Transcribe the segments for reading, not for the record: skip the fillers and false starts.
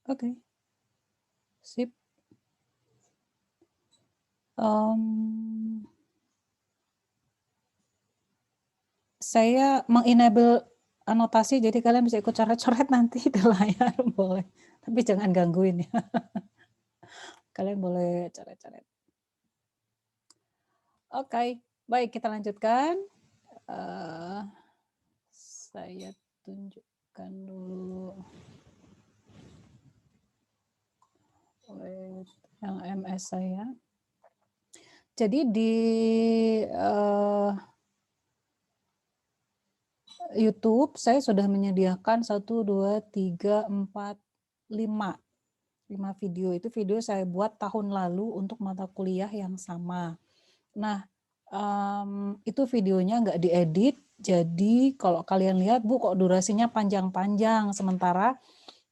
Oke. Sip. Saya mengenable anotasi, jadi kalian bisa ikut coret-coret nanti di layar, boleh. Tapi jangan gangguin ya. Kalian boleh coret-coret. Oke, baik kita lanjutkan. Saya tunjukkan dulu yang MS saya. Jadi di YouTube saya sudah menyediakan 1, 2, 3, 4, 5 video. Itu video saya buat tahun lalu untuk mata kuliah yang sama. Nah, itu videonya nggak diedit, jadi kalau kalian lihat, Bu, kok durasinya panjang-panjang, sementara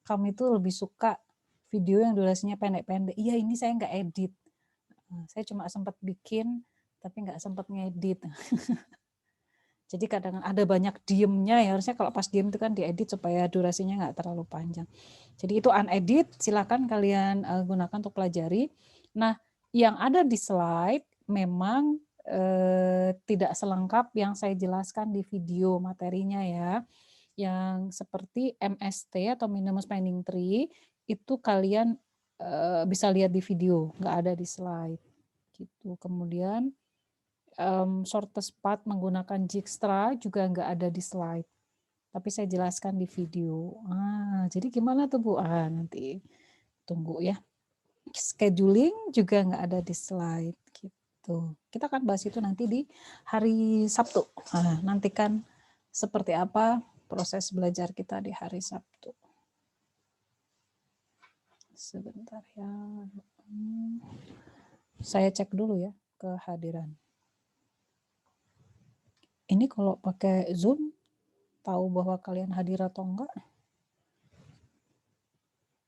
kami itu lebih suka video yang durasinya pendek-pendek. Iya, ini saya nggak edit. Saya cuma sempat bikin, tapi nggak sempat ngedit. Jadi kadang ada banyak diemnya ya, harusnya kalau pas diem itu kan diedit supaya durasinya nggak terlalu panjang. Jadi itu unedit, silakan kalian gunakan untuk pelajari. Nah, yang ada di slide memang tidak selengkap yang saya jelaskan di video materinya ya. Yang seperti MST atau Minimum Spending Tree itu kalian bisa lihat di video, nggak ada di slide. Gitu. Kemudian shortest path menggunakan Dijkstra juga nggak ada di slide, tapi saya jelaskan di video. Jadi gimana tuh Bu? Nanti tunggu ya. Scheduling juga nggak ada di slide gitu. Kita akan bahas itu nanti di hari Sabtu. Nantikan seperti apa proses belajar kita di hari Sabtu. Sebentar ya. Saya cek dulu ya kehadiran. Ini kalau pakai Zoom, tahu bahwa kalian hadir atau enggak?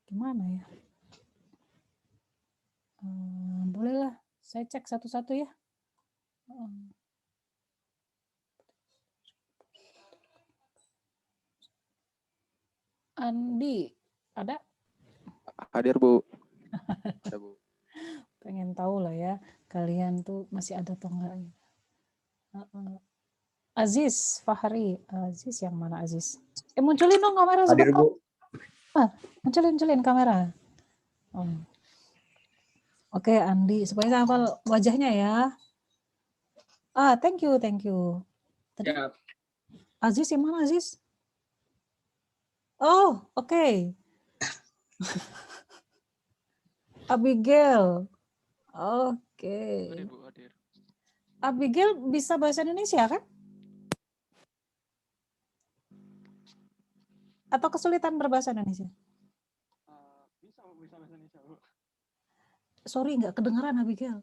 Gimana ya? Bolehlah, saya cek satu-satu ya. Andi, ada? Hadir, Bu. Ada, Bu. Pengen tahu lah ya, kalian tuh masih ada atau enggak. Aziz, Fahri. Aziz yang mana Aziz? Munculin dong kamera Hadir, sebentar. Bu. Munculin kamera. Oke, Andi, supaya saya hafal wajahnya ya. Thank you. Tadi Siap. Aziz yang mana Aziz? Oh, oke. Abigail. Oke. Hadir, Bu, hadir. Abigail bisa bahasa Indonesia kan? Atau kesulitan berbahasa Indonesia? Bisa bahasa Indonesia, Bu. Sorry, nggak kedengeran Abigail.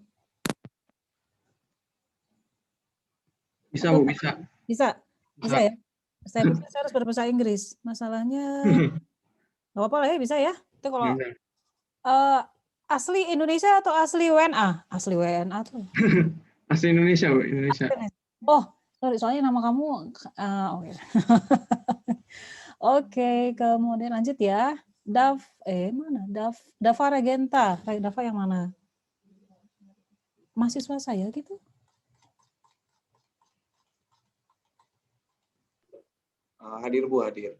Bisa, Bu, bisa. Bisa ya? Saya pikir saya harus berbahasa Inggris. Masalahnya nggak apa-apa lah ya, bisa ya. Itu kalau asli Indonesia atau asli WNA? Asli WNA tuh. Asli Indonesia, Bu, Indonesia. Oh, sorry, soalnya nama kamu oke. Oke, kemudian lanjut ya. Mana? Dava Regenta. Dava yang mana? Mahasiswa saya gitu. Hadir, Bu, hadir.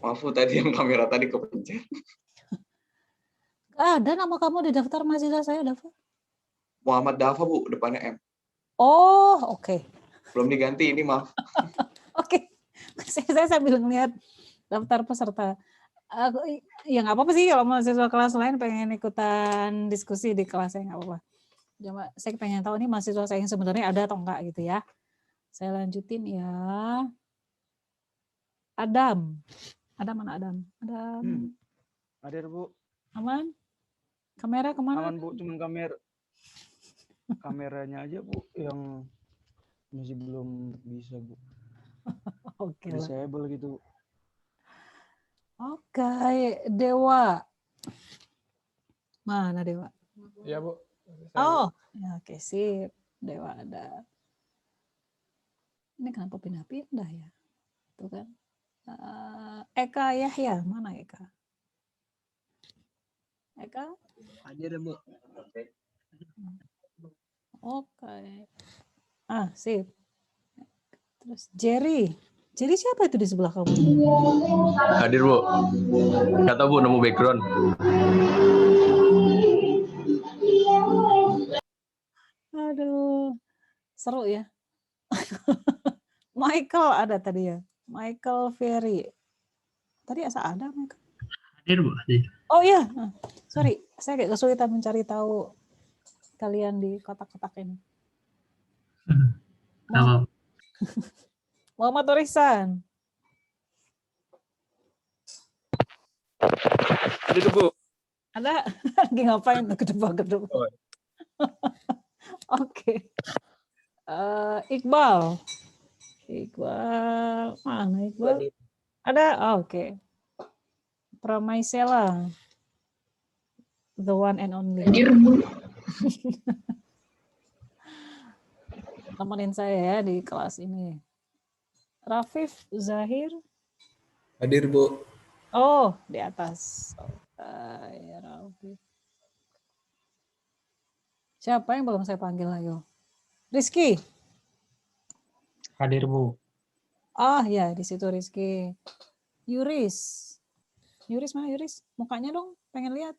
Maaf, Bu, tadi yang kamera tadi kepencet. Ada nama kamu di daftar mahasiswa saya, Dava? Muhammad Dava, Bu, depannya M. Oh, oke. Belum diganti ini, maaf. Oke. Saya sambil ngeliat daftar peserta. Ya nggak apa-apa sih kalau mahasiswa kelas lain pengen ikutan diskusi di kelas saya, nggak apa-apa. Cuma saya pengen tahu nih mahasiswa saya yang sebenarnya ada atau enggak gitu ya. Saya lanjutin ya. Adam. Mana Adam? Adam. Hadir, Bu. Aman? Kamera kemana? Aman, Bu, cuman kameranya aja, Bu, yang masih belum bisa, Bu. Oke lah. Disable gitu. Oke, Dewa. Mana Dewa? Iya, Bu. Oh, ya, oke, sip. Dewa ada. Ini kenapa pindah-pindah ya? Tuh kan. Eka Yahya, mana Eka? Eka? Hadir, Bu. Oke. Sip. Terus Jerry. Jerry siapa itu di sebelah kamu? Hadir, Bu. Kata Bu, nemu background. Aduh, seru ya. Michael ada tadi ya. Michael Ferry. Tadi ada Michael. Hadir, Bu. Hadir. Oh iya, sorry. Saya kayak kesulitan mencari tahu kalian di kotak-kotak ini. Nama Muhammad Torisan. Hadir, Bu. Ada lagi ngapain tuh gedebak-gedebak? Oke. Iqbal. Mana Iqbal? Ada? Oke. Pramaisela. The one and only. Temenin saya ya di kelas ini. Rafif Zahir. Hadir, Bu. Oh, di atas. Ya, Rafif. Siapa yang belum saya panggil? Ayo. Rizky. hadir, Bu. Ya, di situ Rizky. Yuris. Yuris mana Yuris? Mukanya dong, pengen lihat.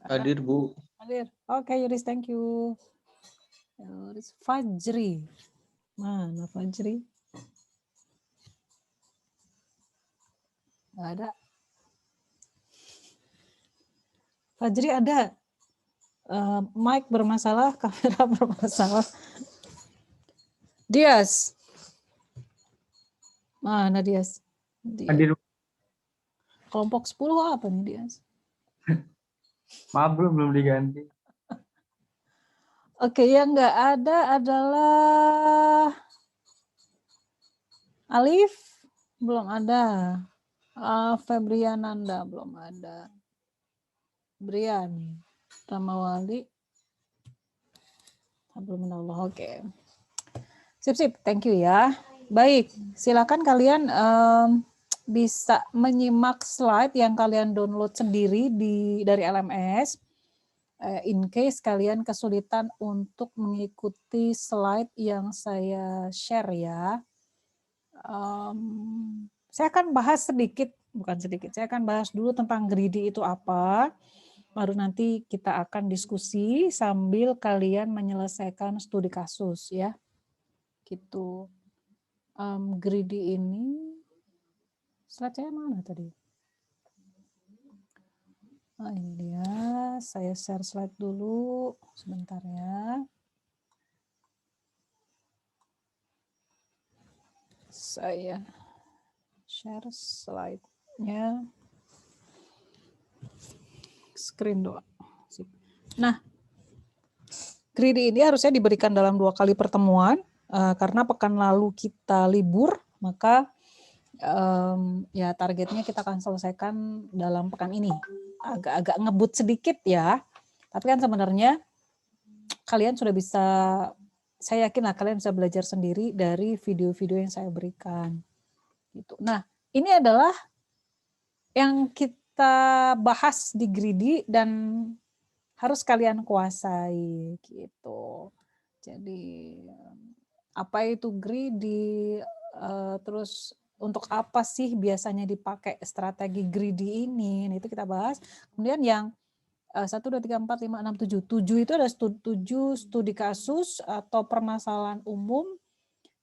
Hadir, Bu. Hadir. Oke, Yuris, thank you. Yuris. Fajri. Mana Fajri? Nggak ada. Fajri ada. Mic bermasalah, kamera bermasalah. Dias. Mana Dias? Hadir. Kelompok 10 apa nih Dias? Maaf, belum diganti. Oke, yang nggak ada adalah Alif, belum ada. Febriananda, belum ada. Brian, Ramawali, Alhamdulillah, oke. Sip, thank you ya. Baik, silakan kalian bisa menyimak slide yang kalian download sendiri dari LMS. In case kalian kesulitan untuk mengikuti slide yang saya share ya. Saya akan bahas saya akan bahas dulu tentang greedy itu apa. Baru nanti kita akan diskusi sambil kalian menyelesaikan studi kasus ya. Gitu. Greedy ini slide saya mana tadi? Ini dia, saya share slide dulu sebentar ya. Saya share slide-nya. Screen doang. Nah, greedy ini harusnya diberikan dalam 2 kali pertemuan karena pekan lalu kita libur, maka ya targetnya kita akan selesaikan dalam pekan ini. Agak ngebut sedikit ya, tapi kan sebenarnya kalian sudah bisa, saya yakin lah kalian bisa belajar sendiri dari video-video yang saya berikan. Gitu. Nah, ini adalah yang kita bahas di greedy dan harus kalian kuasai gitu. Jadi apa itu greedy, terus untuk apa sih biasanya dipakai strategi greedy ini? Nah, itu kita bahas. Kemudian yang 1, 2, 3, 4, 5, 6, 7. 7 itu ada 7 studi kasus atau permasalahan umum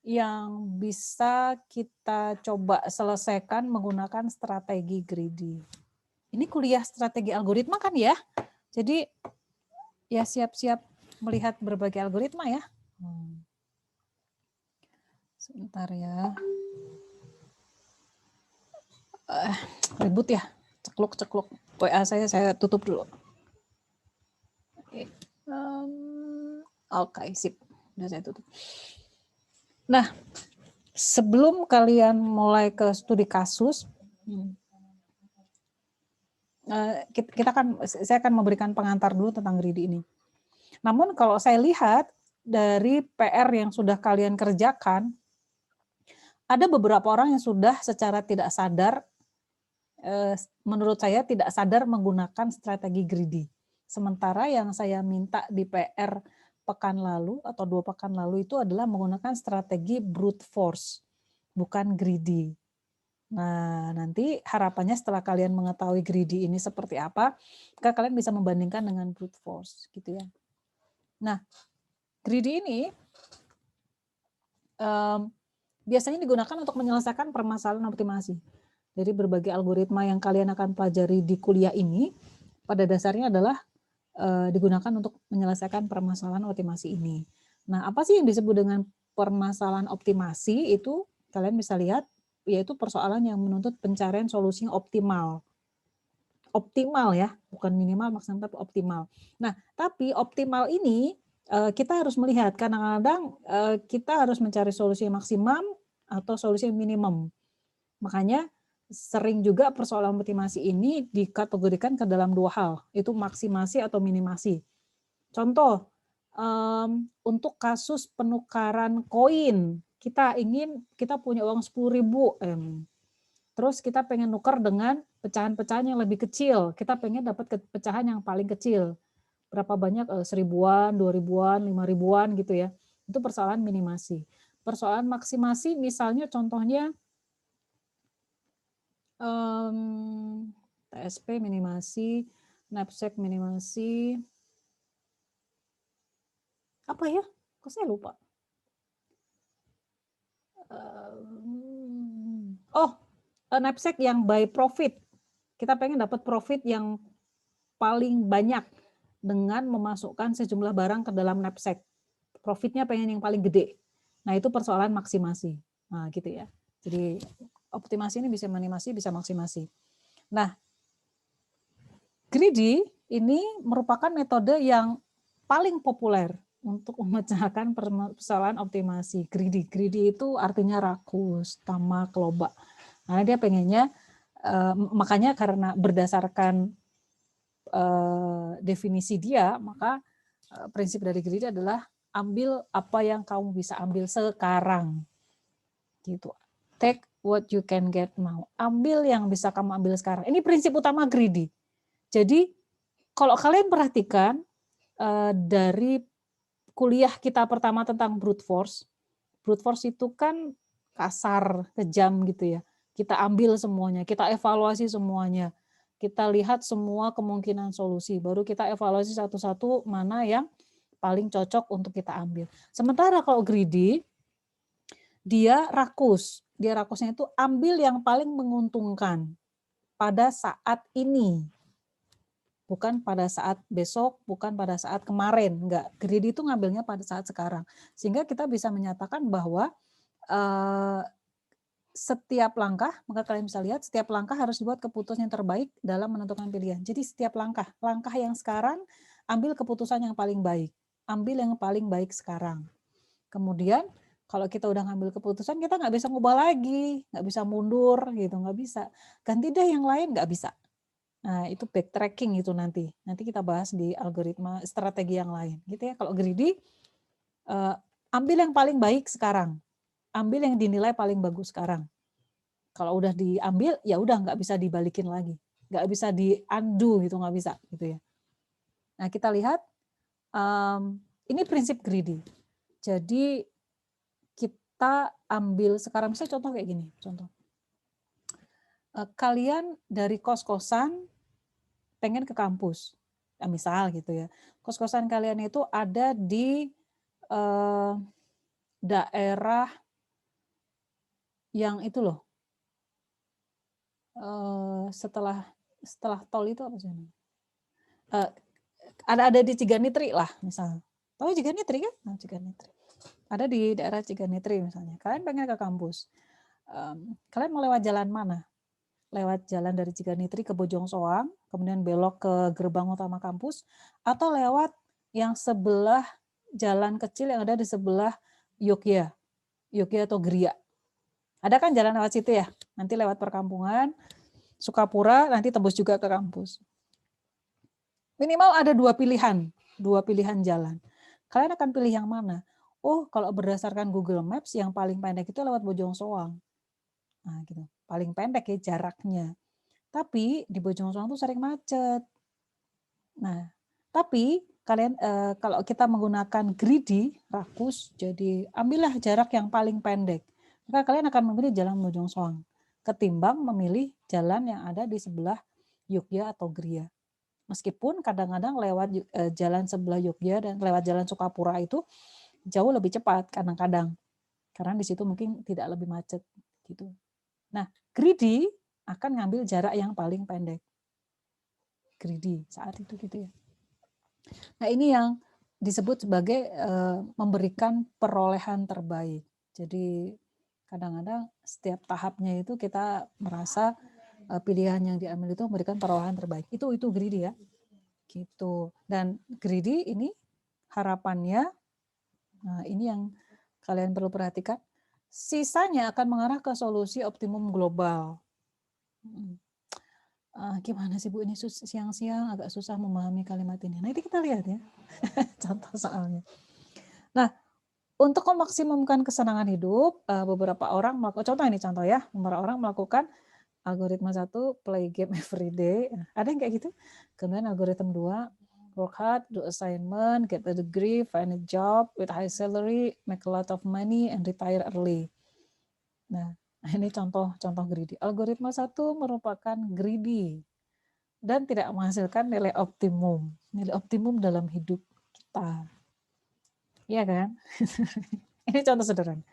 yang bisa kita coba selesaikan menggunakan strategi greedy. Ini kuliah strategi algoritma kan ya? Jadi ya siap-siap melihat berbagai algoritma ya. Sebentar ya. Ribut ya. Cekluk. WA saya tutup dulu. Oke, sip. Udah saya tutup. Nah, sebelum kalian mulai ke studi kasus, saya akan memberikan pengantar dulu tentang greedy ini. Namun kalau saya lihat dari PR yang sudah kalian kerjakan, ada beberapa orang yang sudah secara tidak sadar menurut saya tidak sadar menggunakan strategi greedy. Sementara yang saya minta di PR pekan lalu atau 2 pekan lalu itu adalah menggunakan strategi brute force, bukan greedy. Nah, nanti harapannya setelah kalian mengetahui greedy ini seperti apa, maka kalian bisa membandingkan dengan brute force, gitu ya. Nah, greedy ini biasanya digunakan untuk menyelesaikan permasalahan optimasi. Jadi berbagai algoritma yang kalian akan pelajari di kuliah ini, pada dasarnya adalah digunakan untuk menyelesaikan permasalahan optimasi ini. Nah, apa sih yang disebut dengan permasalahan optimasi? Itu kalian bisa lihat, yaitu persoalan yang menuntut pencarian solusi yang optimal. Optimal ya, bukan minimal maksimal, tapi optimal. Nah, tapi optimal ini kita harus melihat, kadang-kadang kita harus mencari solusi yang maksimum atau solusi yang minimum. Makanya sering juga persoalan optimasi ini dikategorikan ke dalam 2 hal, itu maksimasi atau minimasi. Contoh, untuk kasus penukaran koin, kita punya uang 10.000, terus kita pengen nuker dengan pecahan-pecahan yang lebih kecil, kita pengen dapat pecahan yang paling kecil. Berapa banyak, 1.000-an, 2.000-an, 5.000-an gitu ya. Itu persoalan minimasi. Persoalan maksimasi misalnya contohnya TSP minimasi, knapsack minimasi, apa ya? Kok saya lupa? Knapsack yang by profit. Kita pengen dapat profit yang paling banyak dengan memasukkan sejumlah barang ke dalam knapsack. Profitnya pengen yang paling gede. Nah, itu persoalan maksimasi. Nah, gitu ya. Jadi optimasi ini bisa minimasi, bisa maksimasi. Nah, greedy ini merupakan metode yang paling populer untuk memecahkan persoalan optimasi. Greedy itu artinya rakus, tamak, loba. Karena dia pengennya, makanya karena berdasarkan definisi dia, maka prinsip dari greedy adalah ambil apa yang kamu bisa ambil sekarang. Gitu. Take what you can get now. Ambil yang bisa kamu ambil sekarang. Ini prinsip utama greedy. Jadi kalau kalian perhatikan dari kuliah kita pertama tentang brute force itu kan kasar, kejam gitu ya. Kita ambil semuanya, kita evaluasi semuanya. Kita lihat semua kemungkinan solusi, baru kita evaluasi satu-satu mana yang paling cocok untuk kita ambil. Sementara kalau greedy, dia rakus. Dia rakusnya itu ambil yang paling menguntungkan pada saat ini. Bukan pada saat besok, bukan pada saat kemarin. Enggak, greedy itu ngambilnya pada saat sekarang. Sehingga kita bisa menyatakan bahwa setiap langkah, maka kalian bisa lihat, setiap langkah harus dibuat keputusan yang terbaik dalam menentukan pilihan. Jadi setiap langkah yang sekarang, ambil keputusan yang paling baik. Ambil yang paling baik sekarang. Kemudian, kalau kita udah ngambil keputusan, kita nggak bisa ngubah lagi, nggak bisa mundur, gitu, nggak bisa. Ganti deh yang lain, nggak bisa. Nah, itu backtracking itu nanti. Nanti kita bahas di algoritma strategi yang lain. Gitu ya. Kalau greedy, ambil yang paling baik sekarang. Ambil yang dinilai paling bagus sekarang. Kalau udah diambil, ya udah nggak bisa dibalikin lagi. Nggak bisa di-undo gitu, nggak bisa. Gitu ya. Nah, kita lihat, ini prinsip greedy. Jadi, kita ambil sekarang, misalnya contoh kayak gini. Contoh. Kalian dari kos-kosan pengen ke kampus, ya, misal gitu ya. Kos-kosan kalian itu ada di daerah yang itu loh, setelah tol itu apa sih? Ada di Ciganitri lah misal. Tahu Ciganitri kan? Nah, Ciganitri. Ada di daerah Ciganitri misalnya. Kalian pengen ke kampus. Kalian mau lewat jalan mana? Lewat jalan dari Ciganitri ke Bojongsoang, kemudian belok ke gerbang utama kampus, atau lewat yang sebelah jalan kecil yang ada di sebelah Yogya atau Gria. Ada kan jalan lewat situ ya? Nanti lewat perkampungan, Sukapura, nanti tembus juga ke kampus. Minimal ada dua pilihan jalan. Kalian akan pilih yang mana? Oh, kalau berdasarkan Google Maps, yang paling pendek itu lewat Bojongsoang. Nah, gitu. Paling pendek ya jaraknya. Tapi di Bojongsoang tuh sering macet. Nah, tapi kalian kalau kita menggunakan greedy, rakus, jadi ambillah jarak yang paling pendek. Maka kalian akan memilih jalan Bojongsoang ketimbang memilih jalan yang ada di sebelah Yogya atau Gria. Meskipun kadang-kadang lewat jalan sebelah Yogya dan lewat jalan Sukapura itu jauh lebih cepat kadang-kadang. Karena di situ mungkin tidak lebih macet gitu. Nah, greedy akan ngambil jarak yang paling pendek. Greedy saat itu gitu ya. Nah, ini yang disebut sebagai memberikan perolehan terbaik. Jadi kadang-kadang setiap tahapnya itu kita merasa pilihan yang diambil itu memberikan perolehan terbaik. Itu greedy ya. Gitu. Dan greedy ini harapannya, nah ini yang kalian perlu perhatikan, sisanya akan mengarah ke solusi optimum global. Gimana sih Bu, ini siang-siang agak susah memahami kalimat ini. Nah, itu kita lihat ya, contoh soalnya. Nah, untuk memaksimumkan kesenangan hidup, beberapa orang melakukan, contoh ya, beberapa orang melakukan algoritma 1, play game every day. Ada yang kayak gitu? Kemudian algoritma 2, work hard, do assignment, get a degree, find a job with high salary, make a lot of money, and retire early. Nah, ini contoh greedy. Algoritma 1 merupakan greedy dan tidak menghasilkan nilai optimum dalam hidup kita. Iya kan? Ini contoh sederhana.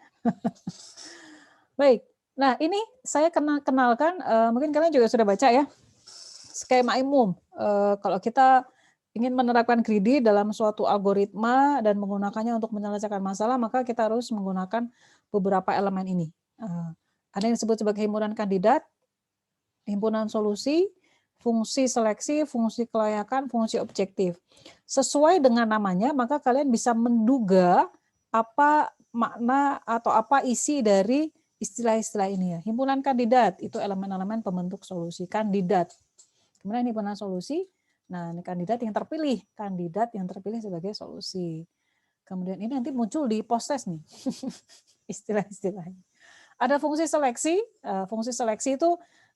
Baik. Nah, ini saya kenalkan, mungkin kalian juga sudah baca ya, skema umum. Kalau kita ingin menerapkan greedy dalam suatu algoritma dan menggunakannya untuk menyelesaikan masalah, maka kita harus menggunakan beberapa elemen ini. Ada yang disebut sebagai himpunan kandidat, himpunan solusi, fungsi seleksi, fungsi kelayakan, fungsi objektif. Sesuai dengan namanya, maka kalian bisa menduga apa makna atau apa isi dari istilah-istilah ini ya. Himpunan kandidat itu elemen-elemen pembentuk solusi kandidat. Kemudian himpunan solusi, nah ini kandidat yang terpilih sebagai solusi. Kemudian ini nanti muncul di post-test nih istilah-istilahnya. Ada fungsi seleksi itu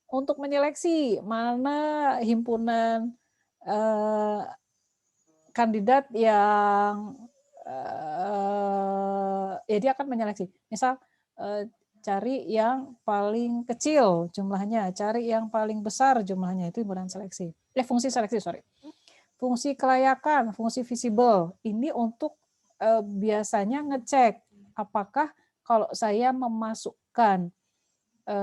untuk menyeleksi mana himpunan kandidat yang ya dia akan menyeleksi. Misal cari yang paling kecil jumlahnya, cari yang paling besar jumlahnya, itu himpunan seleksi. Fungsi seleksi, sorry. Fungsi kelayakan, fungsi visible, ini untuk biasanya ngecek apakah kalau saya memasukkan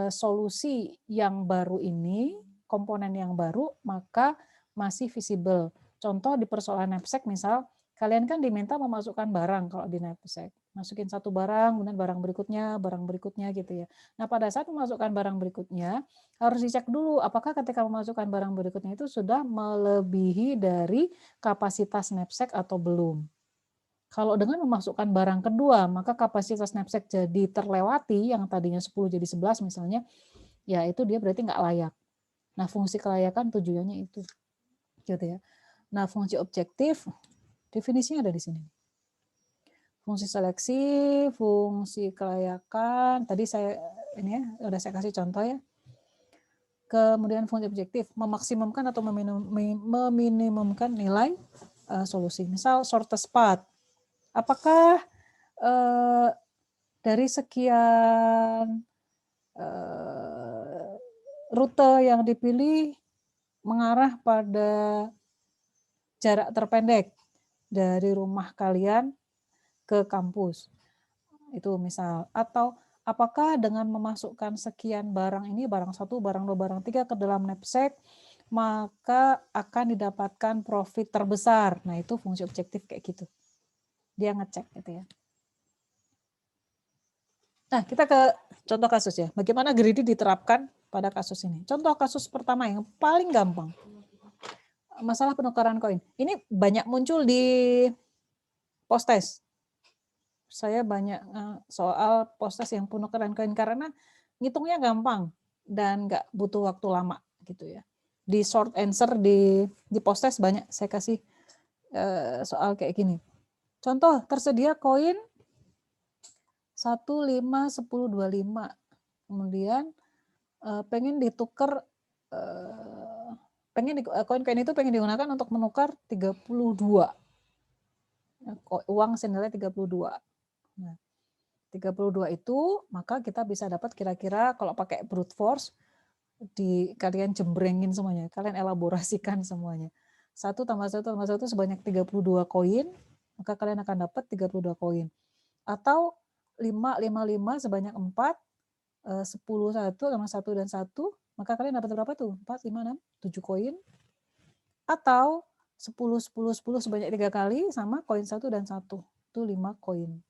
solusi yang baru ini, komponen yang baru, maka masih visible. Contoh di persoalan knapsack misal, kalian kan diminta memasukkan barang kalau di knapsack. Masukin satu barang, kemudian barang berikutnya gitu ya. Nah, pada saat memasukkan barang berikutnya, harus dicek dulu apakah ketika memasukkan barang berikutnya itu sudah melebihi dari kapasitas knapsack atau belum. Kalau dengan memasukkan barang kedua, maka kapasitas knapsack jadi terlewati, yang tadinya 10 jadi 11 misalnya, ya itu dia berarti nggak layak. Nah, fungsi kelayakan tujuannya itu. Gitu ya. Nah, fungsi objektif, definisinya ada di sini. Fungsi seleksi, fungsi kelayakan, tadi saya ini ya, udah saya kasih contoh ya. Kemudian fungsi objektif, memaksimumkan atau meminimumkan nilai solusi. Misal shortest path. Apakah dari sekian rute yang dipilih mengarah pada jarak terpendek dari rumah kalian ke kampus? Itu misal. Atau apakah dengan memasukkan sekian barang ini, barang 1, barang 2, barang 3 ke dalam knapsack, maka akan didapatkan profit terbesar. Nah, itu fungsi objektif kayak gitu. Dia ngecek gitu ya. Nah, kita ke contoh kasus ya. Bagaimana greedy diterapkan pada kasus ini. Contoh kasus pertama yang paling gampang. Masalah penukaran koin. Ini banyak muncul di post-test. Saya banyak soal post-test yang penukaran koin karena ngitungnya gampang dan nggak butuh waktu lama gitu ya. Di short answer di post-test banyak saya kasih soal kayak gini. Contoh, tersedia koin 1, 5, 10, 25. Kemudian pengen ditukar koin-koin itu pengen digunakan untuk menukar 32. Uang senilai 32. Nah, 32 itu maka kita bisa dapat kira-kira kalau pakai brute force kalian jembrengin semuanya, kalian elaborasikan semuanya. 1 tambah 1 tambah 1 sebanyak 32 koin, maka kalian akan dapat 32 koin. Atau 5 sebanyak 4, 10 1 sama 1 dan 1, maka kalian dapat berapa tuh? 4, 5, 6, 7 koin. Atau 10 sebanyak 3 kali sama koin 1 dan 1. Itu 5 koin.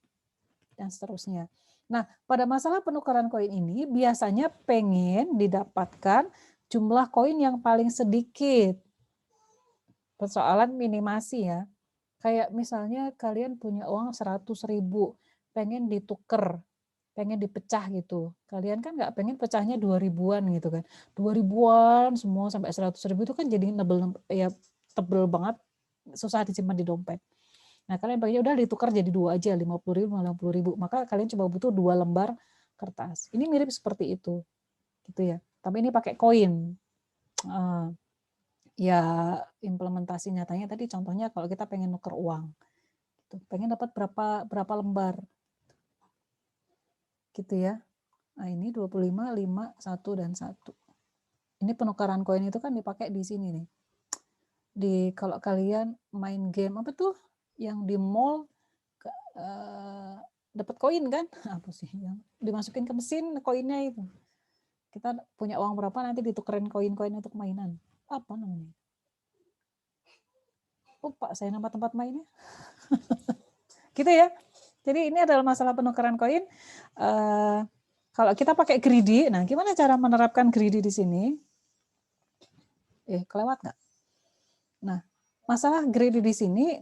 Dan seterusnya. Nah, pada masalah penukaran koin ini biasanya pengen didapatkan jumlah koin yang paling sedikit. Persoalan minimasi ya. Kayak misalnya kalian punya uang 100.000, pengen dituker, pengen dipecah gitu. Kalian kan nggak pengen pecahnya 2000-an gitu kan. 2000-an semua sampai 100.000 itu kan jadi tebel banget, susah disimpan di dompet. Nah, kalian pengennya udah ditukar jadi 2 aja, 50.000, 50.000. Maka kalian coba butuh 2 lembar kertas. Ini mirip seperti itu. Gitu ya. Tapi ini pakai koin. Ya implementasi nyatanya tadi contohnya kalau kita pengen nuker uang. Gitu. Pengen dapat berapa lembar. Gitu ya. Nah, ini 25, 5, 1 dan 1. Ini penukaran koin itu kan dipakai di sini nih. Kalau kalian main game apa tuh yang di mall dapat koin kan? Apa sih yang dimasukin ke mesin koinnya itu? Kita punya uang berapa nanti ditukerin koin-koin untuk mainan. Apa namanya? Lupa saya nama tempat mainnya. Gitu ya. Jadi ini adalah masalah penukaran koin. Kalau kita pakai greedy, nah gimana cara menerapkan greedy di sini? Kelewat nggak? Nah, masalah greedy di sini,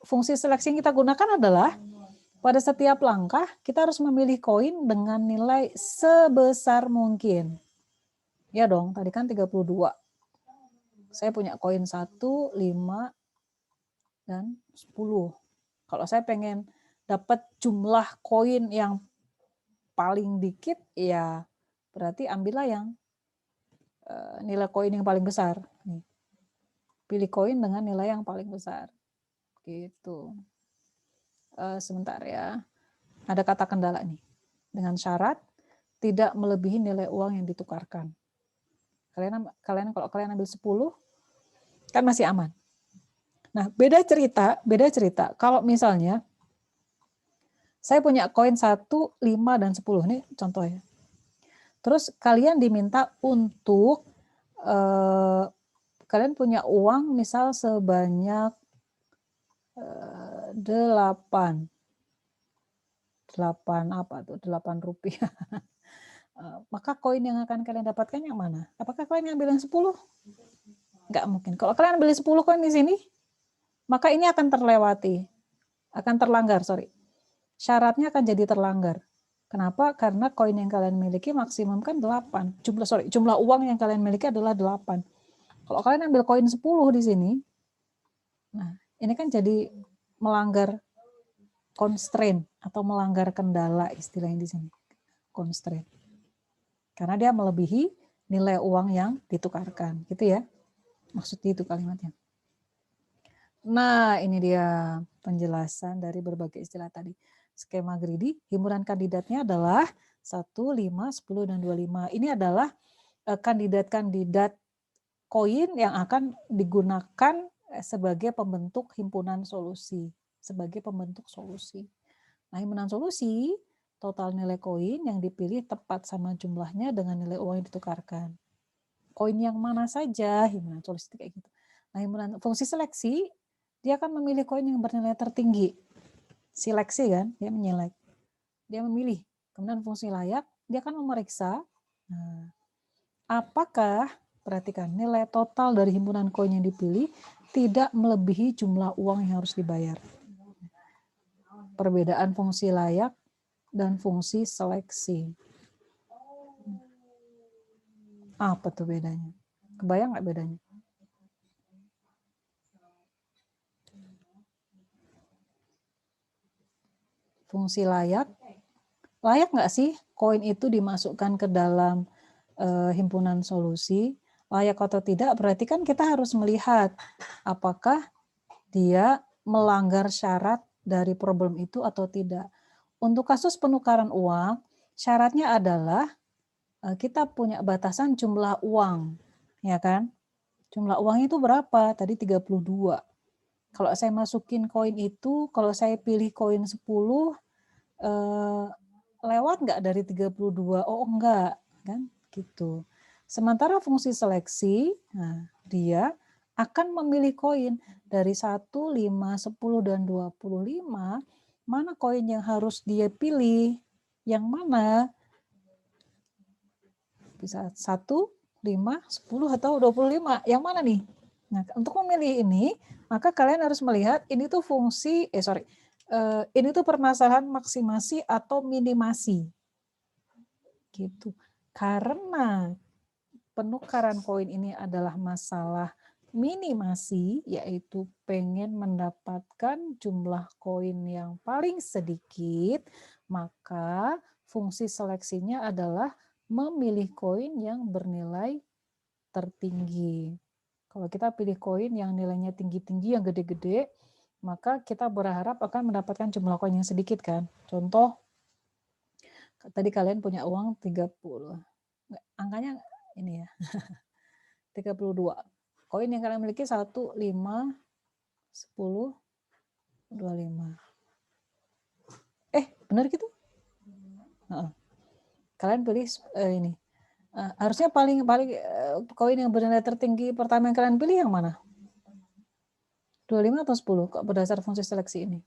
fungsi seleksi yang kita gunakan adalah pada setiap langkah kita harus memilih koin dengan nilai sebesar mungkin. Ya dong, tadi kan 32. Saya punya koin 1, 5, dan 10. Kalau saya pengen dapat jumlah koin yang paling dikit, ya berarti ambillah yang nilai koin yang paling besar. Nih. Pilih koin dengan nilai yang paling besar. Gitu. Sebentar ya. Ada kata kendala nih. Dengan syarat tidak melebihi nilai uang yang ditukarkan. Kalian kalau kalian ambil 10 kan masih aman. Nah, beda cerita kalau misalnya saya punya koin 1, 5 dan 10 ini contohnya. Terus kalian diminta untuk kalian punya uang misal sebanyak 8 rupiah. Maka koin yang akan kalian dapatkan yang mana? Apakah kalian ngambil yang 10? Nggak mungkin. Kalau kalian ambil 10 koin di sini, maka ini akan terlanggar. Syaratnya akan jadi terlanggar. Kenapa? Karena koin yang kalian miliki maksimum kan 8. Jumlah uang yang kalian miliki adalah 8. Kalau kalian ambil koin 10 di sini, nah ini kan jadi melanggar constraint atau melanggar kendala istilahnya di sini. Constraint. Karena dia melebihi nilai uang yang ditukarkan, gitu ya. Maksudnya itu kalimatnya. Nah, ini dia penjelasan dari berbagai istilah tadi. Skema greedy, himpunan kandidatnya adalah 1, 5, 10, dan 25. Ini adalah kandidat-kandidat koin yang akan digunakan sebagai pembentuk himpunan solusi. Nah, himpunan solusi, total nilai koin yang dipilih tepat sama jumlahnya dengan nilai uang yang ditukarkan. Koin yang mana saja, himpunan solusi kayak gitu. Nah, himpunan fungsi seleksi, dia akan memilih koin yang bernilai tertinggi. Seleksi kan, dia menyelek. Dia memilih. Kemudian fungsi layak, dia akan memeriksa. Nah, apakah, perhatikan, nilai total dari himpunan koin yang dipilih tidak melebihi jumlah uang yang harus dibayar. Perbedaan fungsi layak dan fungsi seleksi. Apa tuh bedanya? Kebayang nggak bedanya? Fungsi layak nggak sih koin itu dimasukkan ke dalam himpunan solusi layak atau tidak, berarti kan kita harus melihat apakah dia melanggar syarat dari problem itu atau tidak. Untuk kasus penukaran uang, syaratnya adalah kita punya batasan jumlah uang, ya kan? Jumlah uangnya itu berapa? Tadi 32. Kalau saya masukin koin itu, kalau saya pilih koin 10, lewat nggak dari 32? Oh enggak, kan? Gitu. Sementara fungsi seleksi, nah, dia akan memilih koin dari 1, 5, 10, dan 25, mana koin yang harus dia pilih, yang mana? Bisa 1, 5, 10, atau 25, yang mana nih? Nah, untuk memilih ini, maka kalian harus melihat ini tuh fungsi, ini tuh permasalahan maksimasi atau minimasi. Gitu. Karena penukaran koin ini adalah masalah minimasi, yaitu pengen mendapatkan jumlah koin yang paling sedikit, maka fungsi seleksinya adalah memilih koin yang bernilai tertinggi. Kalau kita pilih koin yang nilainya tinggi-tinggi, yang gede-gede, maka kita berharap akan mendapatkan jumlah koin yang sedikit kan. Contoh, tadi kalian punya uang 30. Angkanya ini ya. 32. Koin yang kalian miliki 1, 5, 10, 25. Benar gitu? Kalian pilih ini. Harusnya paling koin yang bernilai tertinggi pertama yang kalian pilih yang mana? 25 atau 10 kok berdasar fungsi seleksi ini?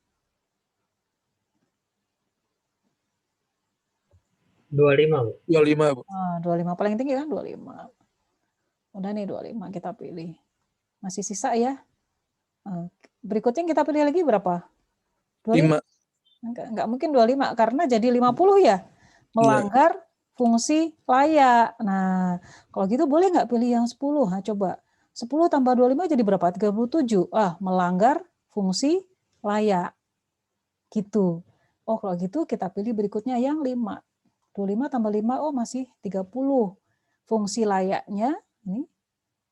25, Bu. 25, Bu. 25 paling tinggi kan 25. Udah nih 25 kita pilih. Masih sisa ya. Berikutnya kita pilih lagi berapa? 5. Enggak mungkin 25 karena jadi 50 ya. Melanggar fungsi layak. Nah, kalau gitu boleh nggak pilih yang 10? Nah, coba. 10 tambah 25 jadi berapa? 37. Melanggar fungsi layak. Gitu. Oh, kalau gitu kita pilih berikutnya yang 5. 25 tambah 5, masih 30. Fungsi layaknya ini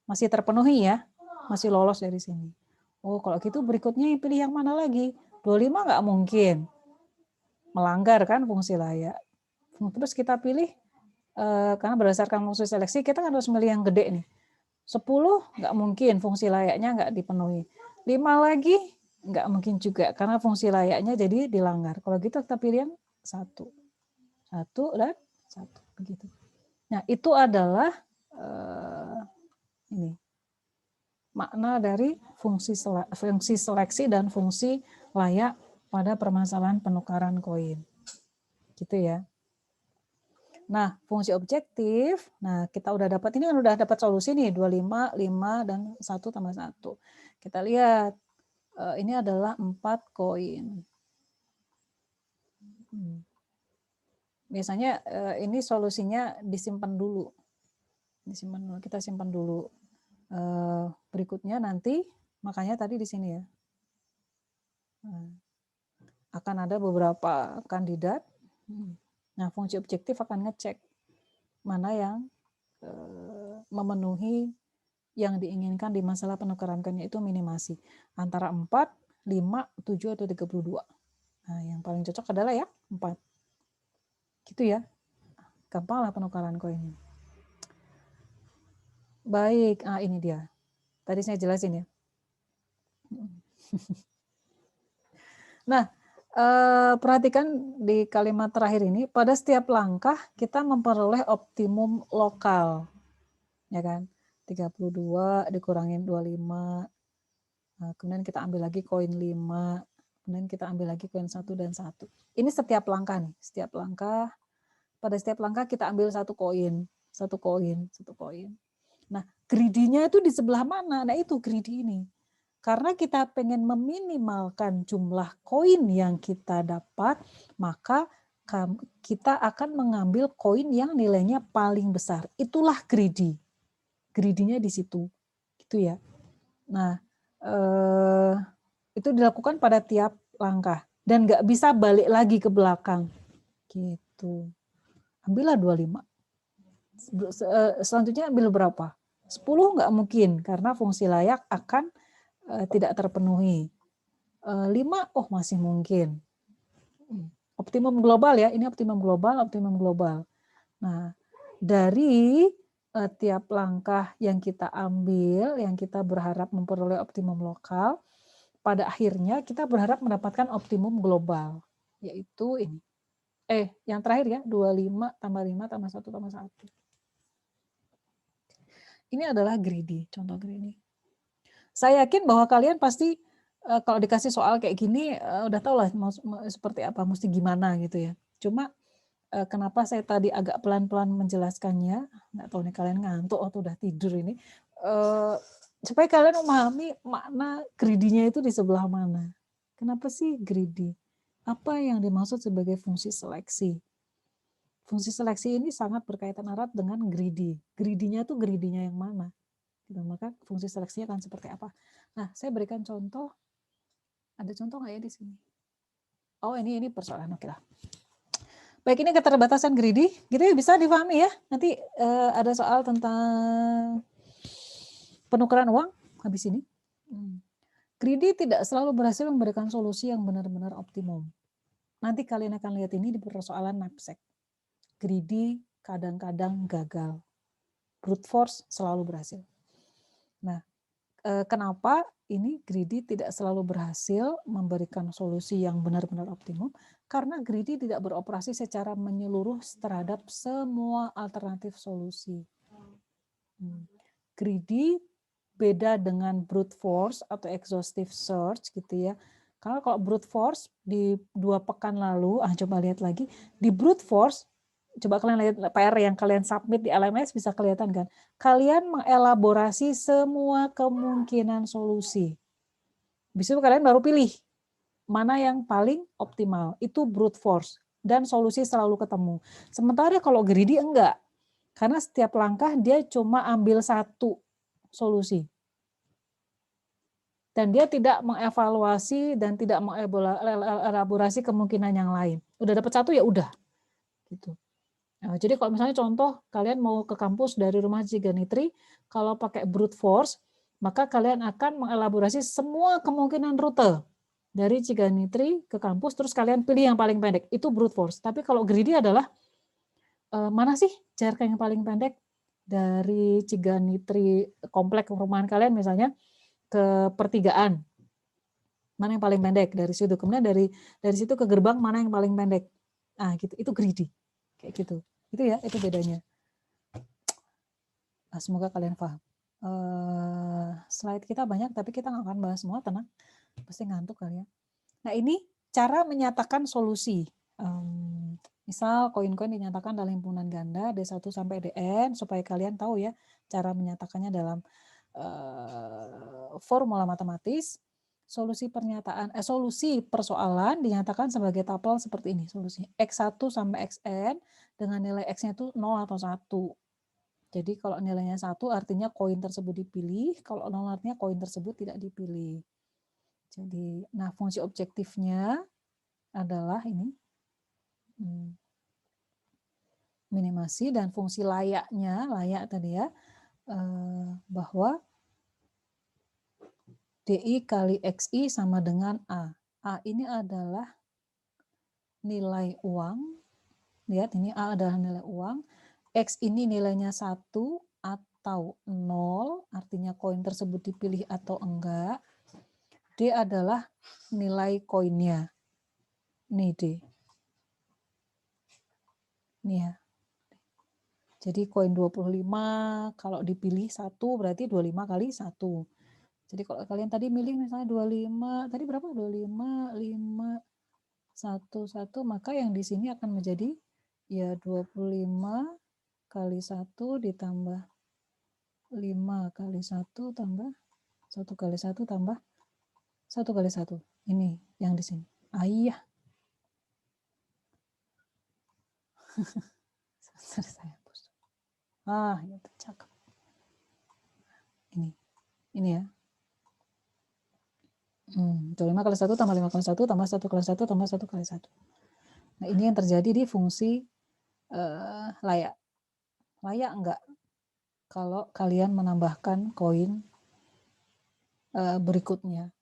masih terpenuhi ya. Masih lolos dari sini. Oh, kalau gitu berikutnya pilih yang mana lagi? 25 nggak mungkin. Melanggar kan fungsi layak. Terus kita pilih, karena berdasarkan fungsi seleksi, kita kan harus milih yang gede nih. 10 nggak mungkin, fungsi layaknya nggak dipenuhi. 5 lagi nggak mungkin juga, karena fungsi layaknya jadi dilanggar. Kalau gitu kita pilih yang 1. 1 dan 1. Begitu. Nah, itu adalah ini makna dari fungsi seleksi dan fungsi layak pada permasalahan penukaran koin. Gitu ya. Nah, fungsi objektif, nah kita udah dapat, ini kan udah dapat solusi nih, 25, 5, dan 1 tambah 1. Kita lihat, ini adalah 4 koin. Biasanya ini solusinya disimpan dulu. Kita simpan dulu. Berikutnya nanti, makanya tadi di sini ya, akan ada beberapa kandidat. Nah, fungsi objektif akan ngecek mana yang memenuhi yang diinginkan di masalah penukaran koin, itu minimasi. Antara 4, 5, 7, atau 32. Nah, yang paling cocok adalah ya 4. Gitu ya. Gampang lah penukaran koin ini. Baik, ini dia. Tadi saya jelasin ya. Nah, perhatikan di kalimat terakhir ini, pada setiap langkah kita memperoleh optimum lokal. Ya kan? 32 dikurangin 25. Nah, kemudian kita ambil lagi koin 5. Kemudian kita ambil lagi koin 1 dan 1. Ini setiap langkah nih. Setiap langkah, pada setiap langkah kita ambil 1 koin. 1 koin, 1 koin. Nah, greedy-nya itu di sebelah mana? Nah, itu greedy ini. Karena kita pengen meminimalkan jumlah koin yang kita dapat, maka kita akan mengambil koin yang nilainya paling besar. Itulah greedy. Greedy-nya di situ. Gitu ya. Nah, itu dilakukan pada tiap langkah. Dan nggak bisa balik lagi ke belakang. Gitu. Ambillah 25. Selanjutnya ambil berapa? 10 nggak mungkin karena fungsi layak akan tidak terpenuhi. 5 masih mungkin. Optimum global ya, ini optimum global. Nah, dari tiap langkah yang kita ambil, yang kita berharap memperoleh optimum lokal, pada akhirnya kita berharap mendapatkan optimum global, yaitu ini. Yang terakhir ya, 25 tambah 5 tambah 1 tambah 1. Ini adalah greedy, contoh greedy. Saya yakin bahwa kalian pasti kalau dikasih soal kayak gini udah tahu lah seperti apa, mesti gimana gitu ya. Cuma kenapa saya tadi agak pelan-pelan menjelaskannya, nggak tahu nih kalian ngantuk atau udah tidur ini, supaya kalian memahami makna greedy-nya itu di sebelah mana. Kenapa sih greedy? Apa yang dimaksud sebagai fungsi seleksi? Fungsi seleksi ini sangat berkaitan erat dengan greedy. Greedy-nya tuh greedy-nya yang mana? Gitu. Maka fungsi seleksinya akan seperti apa? Nah, saya berikan contoh. Ada contoh nggak ya di sini? Oh, ini persoalan. Oke lah. Baik, ini keterbatasan greedy. Gitu ya, bisa dipahami ya. Nanti ada soal tentang penukaran uang habis ini. Greedy tidak selalu berhasil memberikan solusi yang benar-benar optimum. Nanti kalian akan lihat ini di persoalan NAPSEC. Greedy kadang-kadang gagal. Brute force selalu berhasil. Nah, kenapa ini greedy tidak selalu berhasil memberikan solusi yang benar-benar optimum? Karena greedy tidak beroperasi secara menyeluruh terhadap semua alternatif solusi. Greedy beda dengan brute force atau exhaustive search gitu ya. Karena kalau brute force di 2 pekan lalu, coba lihat lagi, di brute force, coba kalian lihat PR yang kalian submit di LMS bisa kelihatan kan. Kalian mengelaborasi semua kemungkinan solusi. Habis itu kalian baru pilih mana yang paling optimal. Itu brute force dan solusi selalu ketemu. Sementara kalau greedy enggak. Karena setiap langkah dia cuma ambil satu solusi. Dan dia tidak mengevaluasi dan tidak mengelaborasi kemungkinan yang lain. Udah dapat satu ya udah. Gitu. Nah, jadi kalau misalnya contoh kalian mau ke kampus dari rumah Ciganitri, kalau pakai brute force, maka kalian akan mengelaborasi semua kemungkinan rute dari Ciganitri ke kampus, terus kalian pilih yang paling pendek. Itu brute force. Tapi kalau greedy adalah mana sih jarak yang paling pendek dari Ciganitri komplek perumahan kalian misalnya ke pertigaan. Mana yang paling pendek dari situ. Kemudian dari situ ke gerbang mana yang paling pendek. Gitu. Itu greedy. Kayak gitu. Itu ya, itu bedanya. Nah, semoga kalian paham. Slide kita banyak, tapi kita nggak akan bahas semua, tenang. Pasti ngantuk kalian. Nah, ini cara menyatakan solusi. Misal koin-koin dinyatakan dalam himpunan ganda D1 sampai DN, supaya kalian tahu ya cara menyatakannya dalam formula matematis. Solusi persoalan dinyatakan sebagai tabel seperti ini solusinya. X1 sampai Xn dengan nilai X-nya itu 0 atau 1. Jadi kalau nilainya 1 artinya koin tersebut dipilih, kalau 0 artinya koin tersebut tidak dipilih. Jadi, nah fungsi objektifnya adalah ini. Minimasi, dan fungsi layaknya, layak tadi ya, bahwa DI kali XI sama dengan A. A ini adalah nilai uang. Lihat, ini A adalah nilai uang. X ini nilainya 1 atau 0, artinya koin tersebut dipilih atau enggak. D adalah nilai koinnya. Ini D. Ini ya. Jadi koin 25 kalau dipilih 1 berarti 25 kali 1. Jadi kalau kalian tadi milih misalnya 25, tadi berapa? 25, 5, 1, 1, maka yang di sini akan menjadi ya 25 kali 1 ditambah 5 kali 1 tambah 1 kali 1 tambah 1 kali 1. Ini yang di sini. Ayah. Saya hapus. Ya cakep. Ini ya. 5 kali 1 tambah 5 kali 1 tambah 1 kali 1 tambah 1 kali 1. Nah, ini yang terjadi di fungsi layak. Layak enggak? kalau kalian menambahkan koin berikutnya.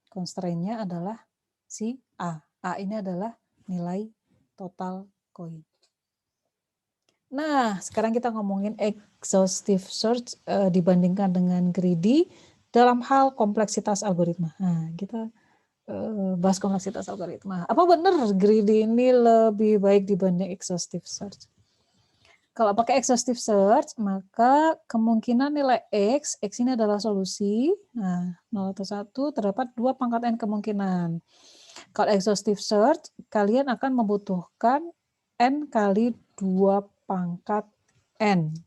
Constraint-nya adalah si A. A ini adalah nilai total koin. Nah, sekarang kita ngomongin exhaustive search dibandingkan dengan greedy dalam hal kompleksitas algoritma. Nah, kita bahas kompleksitas algoritma. Apa benar greedy ini lebih baik dibanding exhaustive search? Kalau pakai exhaustive search, maka kemungkinan nilai X ini adalah solusi. Nah, 0 atau 1 terdapat 2 pangkat N kemungkinan. Kalau exhaustive search, kalian akan membutuhkan N kali 2 pangkat N.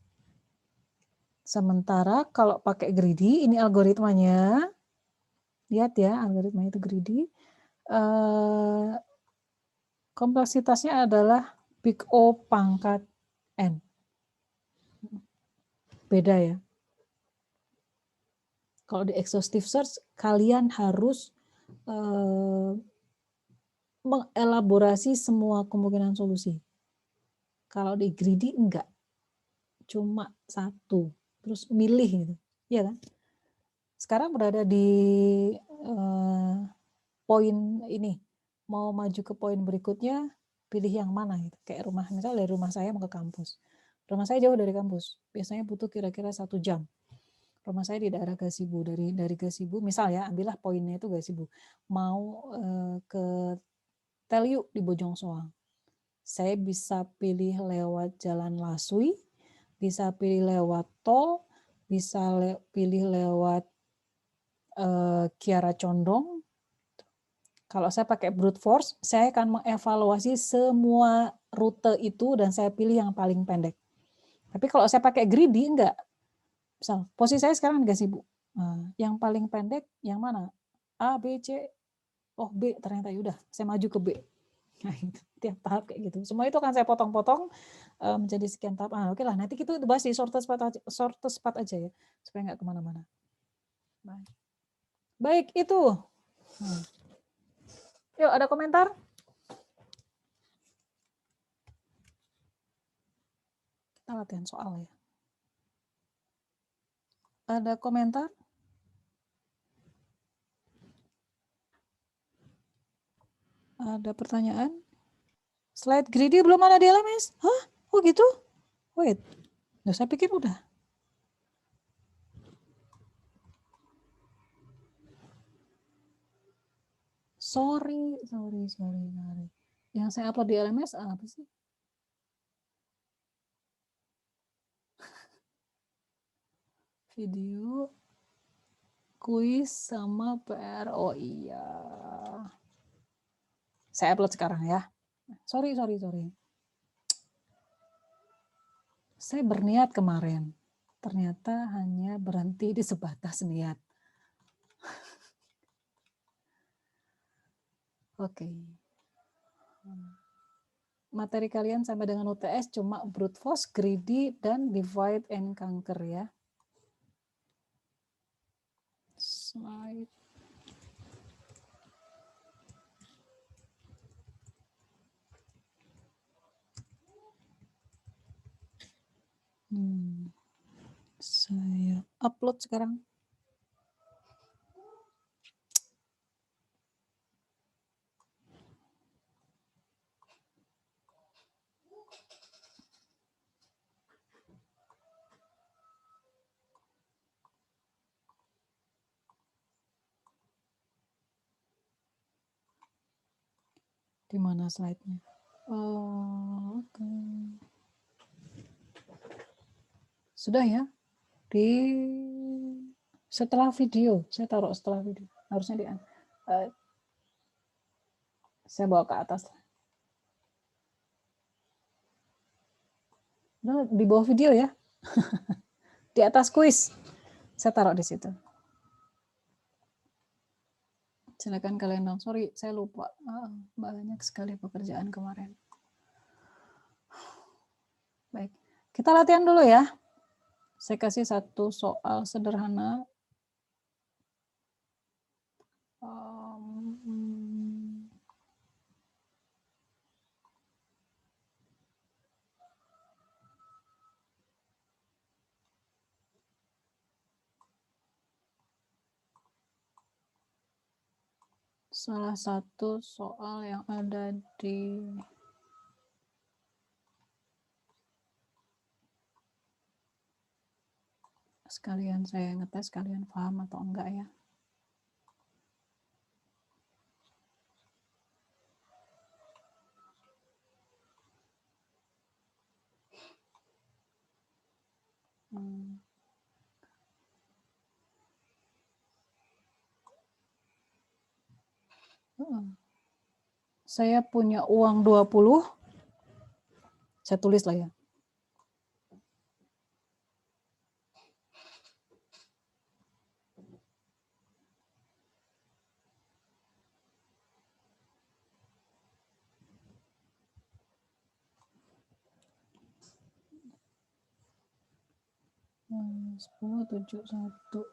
Sementara kalau pakai greedy, ini algoritmanya, lihat ya, algoritma itu greedy, kompleksitasnya adalah big O pangkat N. Beda ya. Kalau di exhaustive search, kalian harus mengelaborasi semua kemungkinan solusi. Kalau di greedy enggak. Cuma satu. Terus milih gitu. Iya kan? Sekarang berada di poin ini. Mau maju ke poin berikutnya, pilih yang mana gitu. Kayak rumah, misalnya dari rumah saya mau ke kampus. Rumah saya jauh dari kampus. Biasanya butuh kira-kira 1 jam. Rumah saya di daerah Gasibu. Dari Gasibu, misal ya, ambillah poinnya itu Gasibu. Mau ke Telyu di Bojong Soang. Saya bisa pilih lewat Jalan Lasui, bisa pilih lewat tol, bisa pilih lewat Kiara Condong. Kalau saya pakai brute force, saya akan mengevaluasi semua rute itu dan saya pilih yang paling pendek. Tapi kalau saya pakai greedy, enggak. Misal, posisi saya sekarang di Gasibu. Nah, yang paling pendek yang mana? A, B, C. Oh, B ternyata yaudah, saya maju ke B. Nah, itu tiap tahap kayak gitu. Semua itu akan saya potong-potong menjadi sekian tahap. Oke lah, nanti kita bahas di shortest path aja ya, supaya nggak kemana-mana. Baik, itu. Yuk, ada komentar? Kita latihan soal ya. Ada komentar? Ada pertanyaan? Slide greedy belum ada di LMS? Hah? Oh gitu? Wait. Nah, saya pikir udah. Sorry. Yang saya upload di LMS apa sih? Video, kuis sama PR. Oh iya. Saya upload sekarang ya. Sorry. Saya berniat kemarin. Ternyata hanya berhenti di sebatas niat. Oke. Materi kalian sampai dengan UTS cuma brute force, greedy, dan divide and conquer ya. Slide. Saya upload sekarang. Di mana slide-nya? Oh, oke. Sudah ya? Setelah video, saya taruh setelah video. Harusnya saya bawa ke atas. Nah, di bawah video ya. Di atas kuis. Saya taruh di situ. Silakan kalian dong. Sorry, saya lupa. Banyak sekali pekerjaan kemarin. Baik, kita latihan dulu ya. Saya kasih satu soal sederhana. salah satu soal yang ada di sekalian saya ngetes kalian paham atau enggak ya. Saya punya uang 20, saya tulis lah ya. Hmm, 10, 7, 1.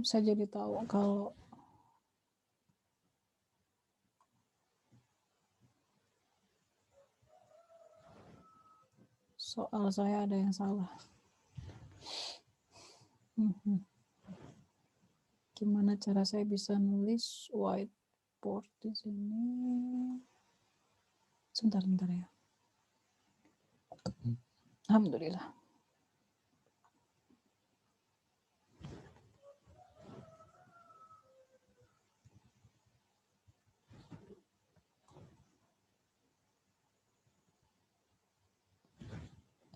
Saya jadi tahu kalau soal saya ada yang salah. Gimana cara saya bisa nulis whiteboard di sini? Sebentar ya. Alhamdulillah.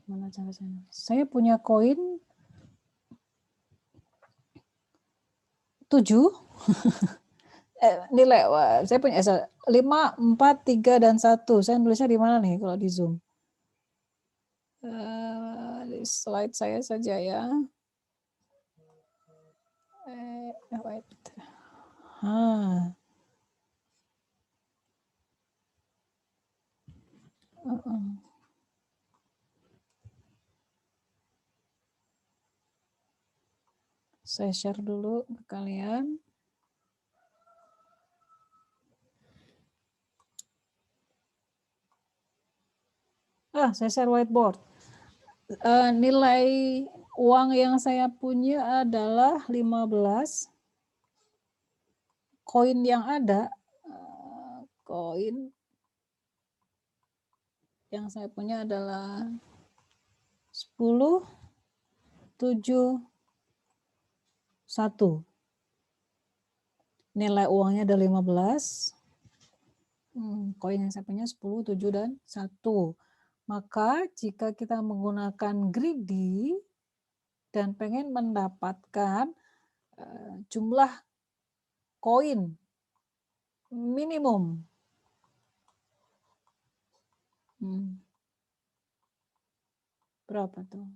Gimana cara saya nulis? Saya punya koin 7. Nilai, saya punya 5, 4, 3, dan 1. Saya nulisnya di mana nih kalau di Zoom? Di slide saya saja ya. Wait. Saya share dulu ke kalian. Saya share whiteboard. Nilai uang yang saya punya adalah 15. Koin yang ada, koin yang saya punya adalah 10, 7, 1. Nilai uangnya ada 15. Koin yang saya punya 10, 7, dan 1. Maka jika kita menggunakan greedy dan pengen mendapatkan jumlah koin minimum, berapa tuh?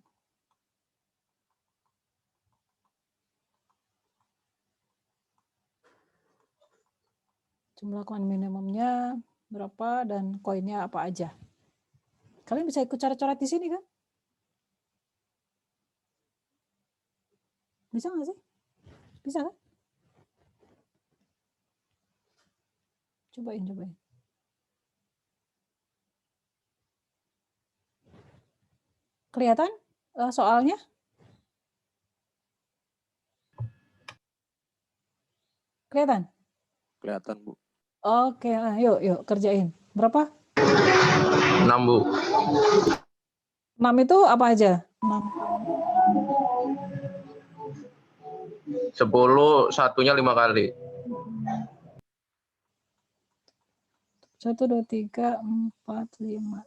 Jumlah koin minimumnya berapa dan koinnya apa aja? Kalian bisa ikut coret-coret di sini kan? Bisa nggak sih? Bisa kan? Cobain. Kelihatan soalnya? Kelihatan? Kelihatan, Bu. Oke, yuk kerjain. Berapa? 6, Bu. 6 itu apa aja? 6. 10, satunya 5 kali. 1, 2, 3, 4, 5.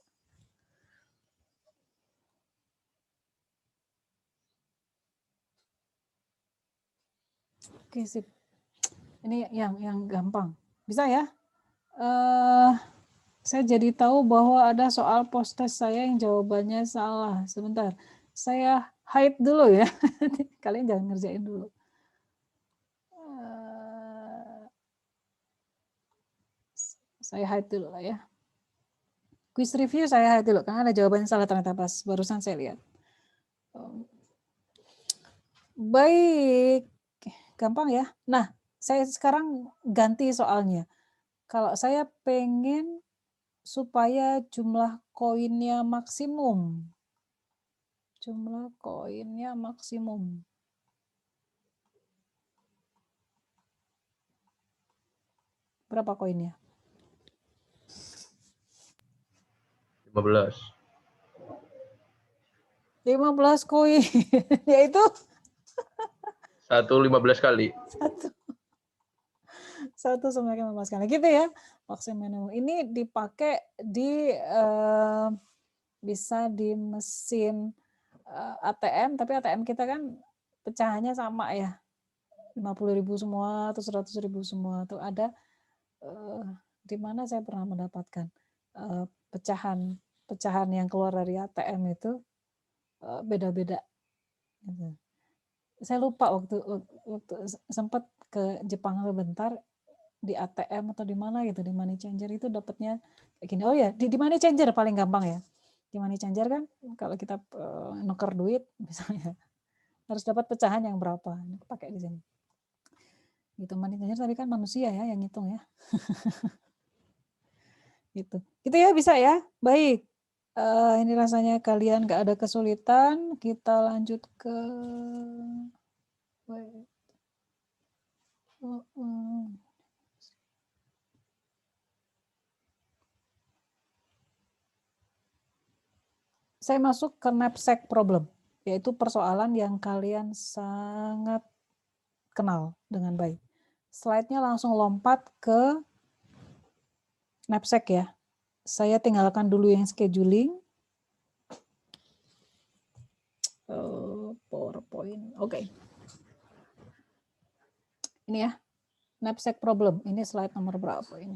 Oke, sip. Ini yang gampang. Bisa ya? Saya jadi tahu bahwa ada soal post-test saya yang jawabannya salah. Sebentar. Saya hide dulu ya. Kalian jangan ngerjain dulu. Saya hide dulu lah ya. Quiz review saya hide dulu, karena ada jawabannya salah ternyata pas barusan saya lihat. Baik, gampang ya. Nah, saya sekarang ganti soalnya. Kalau saya pengen supaya jumlah koinnya maksimum. Jumlah koinnya maksimum. Berapa koinnya? 15. 15 koin. Yaitu 15 kali. satu semakin 15 kali. Gitu ya. Maksimum. Ini dipakai di bisa di mesin ATM, tapi ATM kita kan pecahannya sama ya. 50.000 semua atau 100.000 semua. Tuh ada di mana saya pernah mendapatkan pecahan yang keluar dari ATM itu beda-beda. Gitu. Saya lupa waktu sempat ke Jepang sebentar di ATM atau di mana gitu, di money changer itu dapatnya kayak gini. Oh ya, di money changer paling gampang ya. Di money changer kan kalau kita nuker duit misalnya harus dapat pecahan yang berapa. Ini pakai di sini. Gitu, money changer tadi kan manusia ya yang ngitung ya. Gitu. Gitu ya, bisa ya. Baik. Ini rasanya kalian gak ada kesulitan. Kita lanjut ke saya masuk ke knapsack problem, yaitu persoalan yang kalian sangat kenal dengan baik. Slide-nya langsung lompat ke knapsack ya. Saya tinggalkan dulu yang scheduling. PowerPoint. Oke. Ini ya. Knapsack problem. Ini slide nomor berapa ini?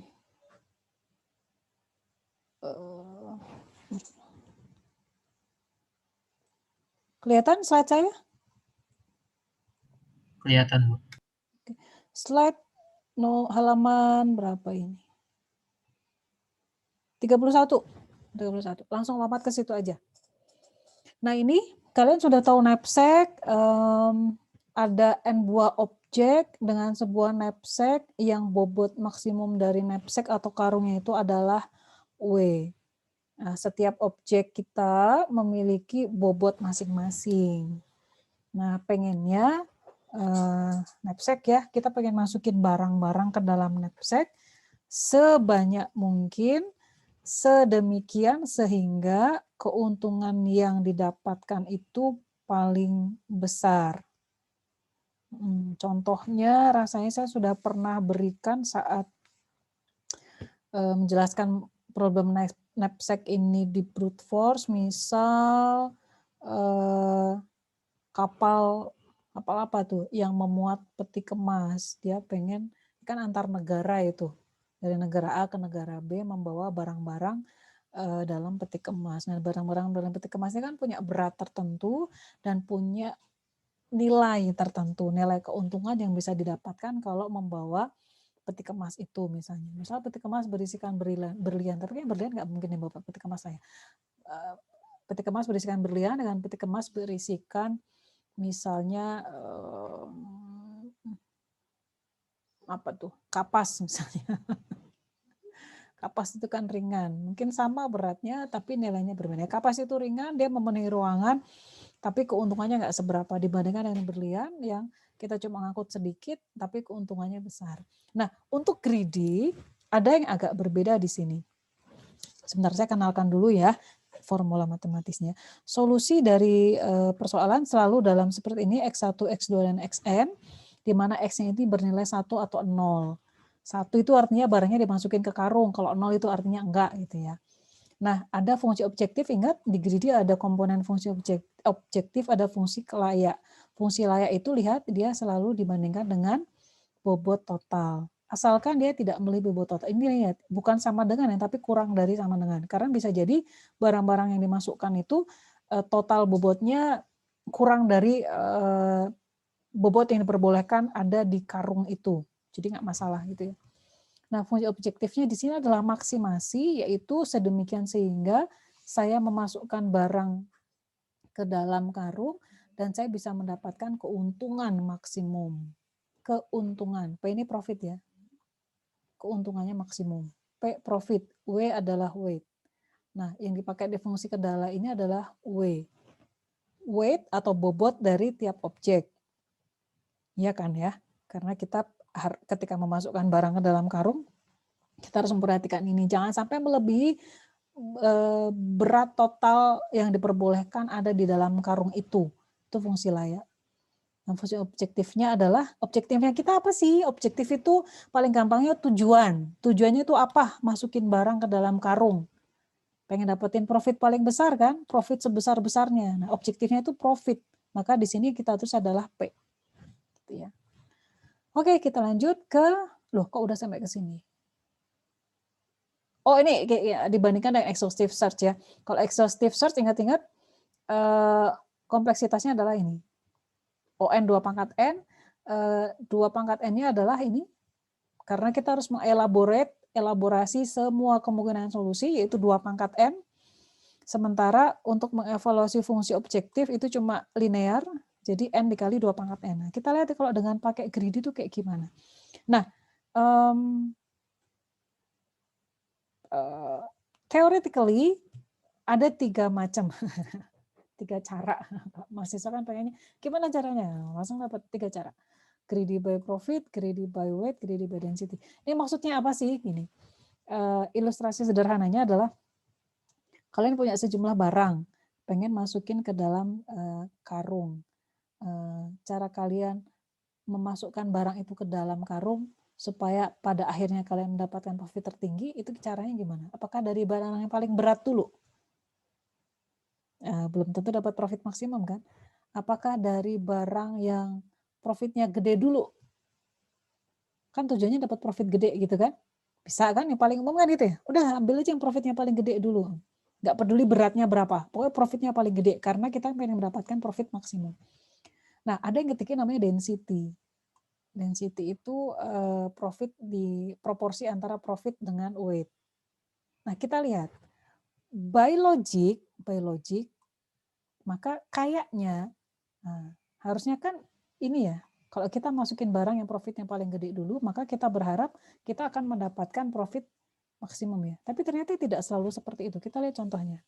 Kelihatan slide saya? Kelihatan, Bu. Slide halaman berapa ini? 31. Langsung lompat ke situ aja. Nah ini kalian sudah tahu knapsack, ada N buah objek dengan sebuah knapsack yang bobot maksimum dari knapsack atau karungnya itu adalah W. Nah, setiap objek kita memiliki bobot masing-masing. Nah pengennya knapsack ya, kita pengen masukin barang-barang ke dalam knapsack sebanyak mungkin, sedemikian sehingga keuntungan yang didapatkan itu paling besar. Contohnya rasanya saya sudah pernah berikan saat menjelaskan problem knapsack ini di brute force, misal kapal apa tuh yang memuat peti kemas, dia pengen kan antar negara itu, dari negara A ke negara B membawa barang-barang dalam peti kemas. Nah, barang-barang dalam peti kemasnya kan punya berat tertentu dan punya nilai tertentu, nilai keuntungan yang bisa didapatkan kalau membawa peti kemas itu misalnya. Misal peti kemas berisikan berlian, tapi kan berlian nggak mungkin dibawa peti kemas saya. Peti kemas berisikan berlian dengan peti kemas berisikan misalnya apa tuh, kapas misalnya. Kapas itu kan ringan, mungkin sama beratnya tapi nilainya berbeda. Kapas itu ringan, dia memenuhi ruangan, tapi keuntungannya nggak seberapa dibandingkan dengan berlian yang kita cuma ngangkut sedikit, tapi keuntungannya besar. Nah, untuk greedy ada yang agak berbeda di sini. Sebentar, saya kenalkan dulu ya formula matematisnya. Solusi dari persoalan selalu dalam seperti ini, X1, X2, dan Xn, di mana X-nya ini bernilai 1 atau 0. 1 itu artinya barangnya dimasukin ke karung, kalau 0 itu artinya enggak gitu ya. Nah, ada fungsi objektif, ingat di greedy ada komponen fungsi objektif, ada fungsi layak. Fungsi layak itu lihat dia selalu dibandingkan dengan bobot total. Asalkan dia tidak melebihi bobot total. Ini lihat, bukan sama dengan yang tapi kurang dari sama dengan. Karena bisa jadi barang-barang yang dimasukkan itu total bobotnya kurang dari bobot yang diperbolehkan ada di karung itu. Jadi nggak masalah gitu ya. Nah, fungsi objektifnya di sini adalah maksimasi, yaitu sedemikian sehingga saya memasukkan barang ke dalam karung dan saya bisa mendapatkan keuntungan maksimum. Keuntungan, P ini profit ya. Keuntungannya maksimum. P profit, W adalah weight. Nah, yang dipakai di fungsi kendala ini adalah W. Weight atau bobot dari tiap objek. Iya kan ya? Karena kita ketika memasukkan barang ke dalam karung, kita harus memperhatikan ini. Jangan sampai melebihi berat total yang diperbolehkan ada di dalam karung itu. Itu fungsi layak. Nah, fungsi objektifnya adalah, objektifnya kita apa sih? Objektif itu paling gampangnya tujuan. Tujuannya itu apa? Masukin barang ke dalam karung. Pengen dapetin profit paling besar kan? Profit sebesar-besarnya. Nah, objektifnya itu profit. Maka di sini kita tulis adalah P. Gitu ya. Oke, kita lanjut ke, loh kok udah sampai ke sini? Oh ini dibandingkan dengan exhaustive search ya. Kalau exhaustive search ingat-ingat kompleksitasnya adalah ini. ON 2 pangkat N, 2 pangkat N-nya adalah ini. Karena kita harus elaborasi semua kemungkinan solusi, yaitu 2 pangkat N. Sementara untuk mengevaluasi fungsi objektif itu cuma linear, jadi N dikali 2 pangkat N. Nah, kita lihat kalau dengan pakai greedy itu kayak gimana. Nah, theoretically ada 3 macam, 3 cara. Mahasiswa kan pengennya gimana caranya? Langsung dapat 3 cara. Greedy by profit, greedy by weight, greedy by density. Ini maksudnya apa sih? Gini, ilustrasi sederhananya adalah kalian punya sejumlah barang, pengen masukin ke dalam karung. Cara kalian memasukkan barang itu ke dalam karung supaya pada akhirnya kalian mendapatkan profit tertinggi, itu caranya gimana? Apakah dari barang yang paling berat dulu? Belum tentu dapat profit maksimum kan? Apakah dari barang yang profitnya gede dulu? Kan tujuannya dapat profit gede gitu kan? Bisa kan? Yang paling umum kan gitu ya? Udah ambil aja yang profitnya paling gede dulu. Nggak peduli beratnya berapa, pokoknya profitnya paling gede karena kita pengen mendapatkan profit maksimum. Nah, ada yang ketiga namanya density. Density itu profit di proporsi antara profit dengan weight. Nah, kita lihat by logic, maka kayaknya harusnya kan ini ya, kalau kita masukin barang yang profitnya paling gede dulu, maka kita berharap kita akan mendapatkan profit maksimum ya. Tapi ternyata tidak selalu seperti itu. Kita lihat contohnya.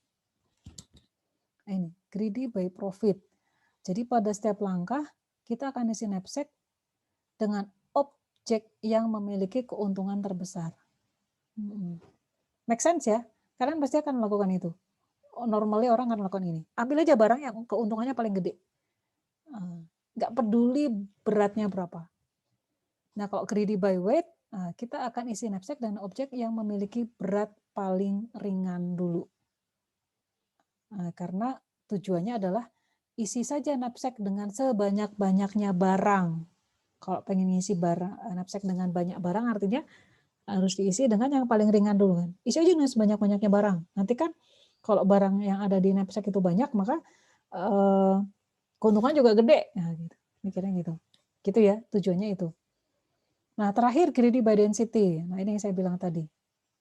Nah, ini, greedy by profit. Jadi pada setiap langkah, kita akan isi knapsack dengan objek yang memiliki keuntungan terbesar. Make sense ya? Kalian pasti akan melakukan itu. Normally orang akan melakukan ini. Ambil aja barang yang keuntungannya paling gede. Nggak peduli beratnya berapa. Nah, kalau greedy by weight, kita akan isi knapsack dengan objek yang memiliki berat paling ringan dulu. Karena tujuannya adalah isi saja knapsack dengan sebanyak-banyaknya barang. Kalau pengen ngisi knapsack dengan banyak barang, artinya harus diisi dengan yang paling ringan dulu kan. Isi aja dengan sebanyak-banyaknya barang. Nanti kan kalau barang yang ada di knapsack itu banyak, maka keuntungan juga gede. Nah, gitu. Mikirnya gitu. Gitu ya, tujuannya itu. Nah, terakhir greedy by density. Nah, ini yang saya bilang tadi.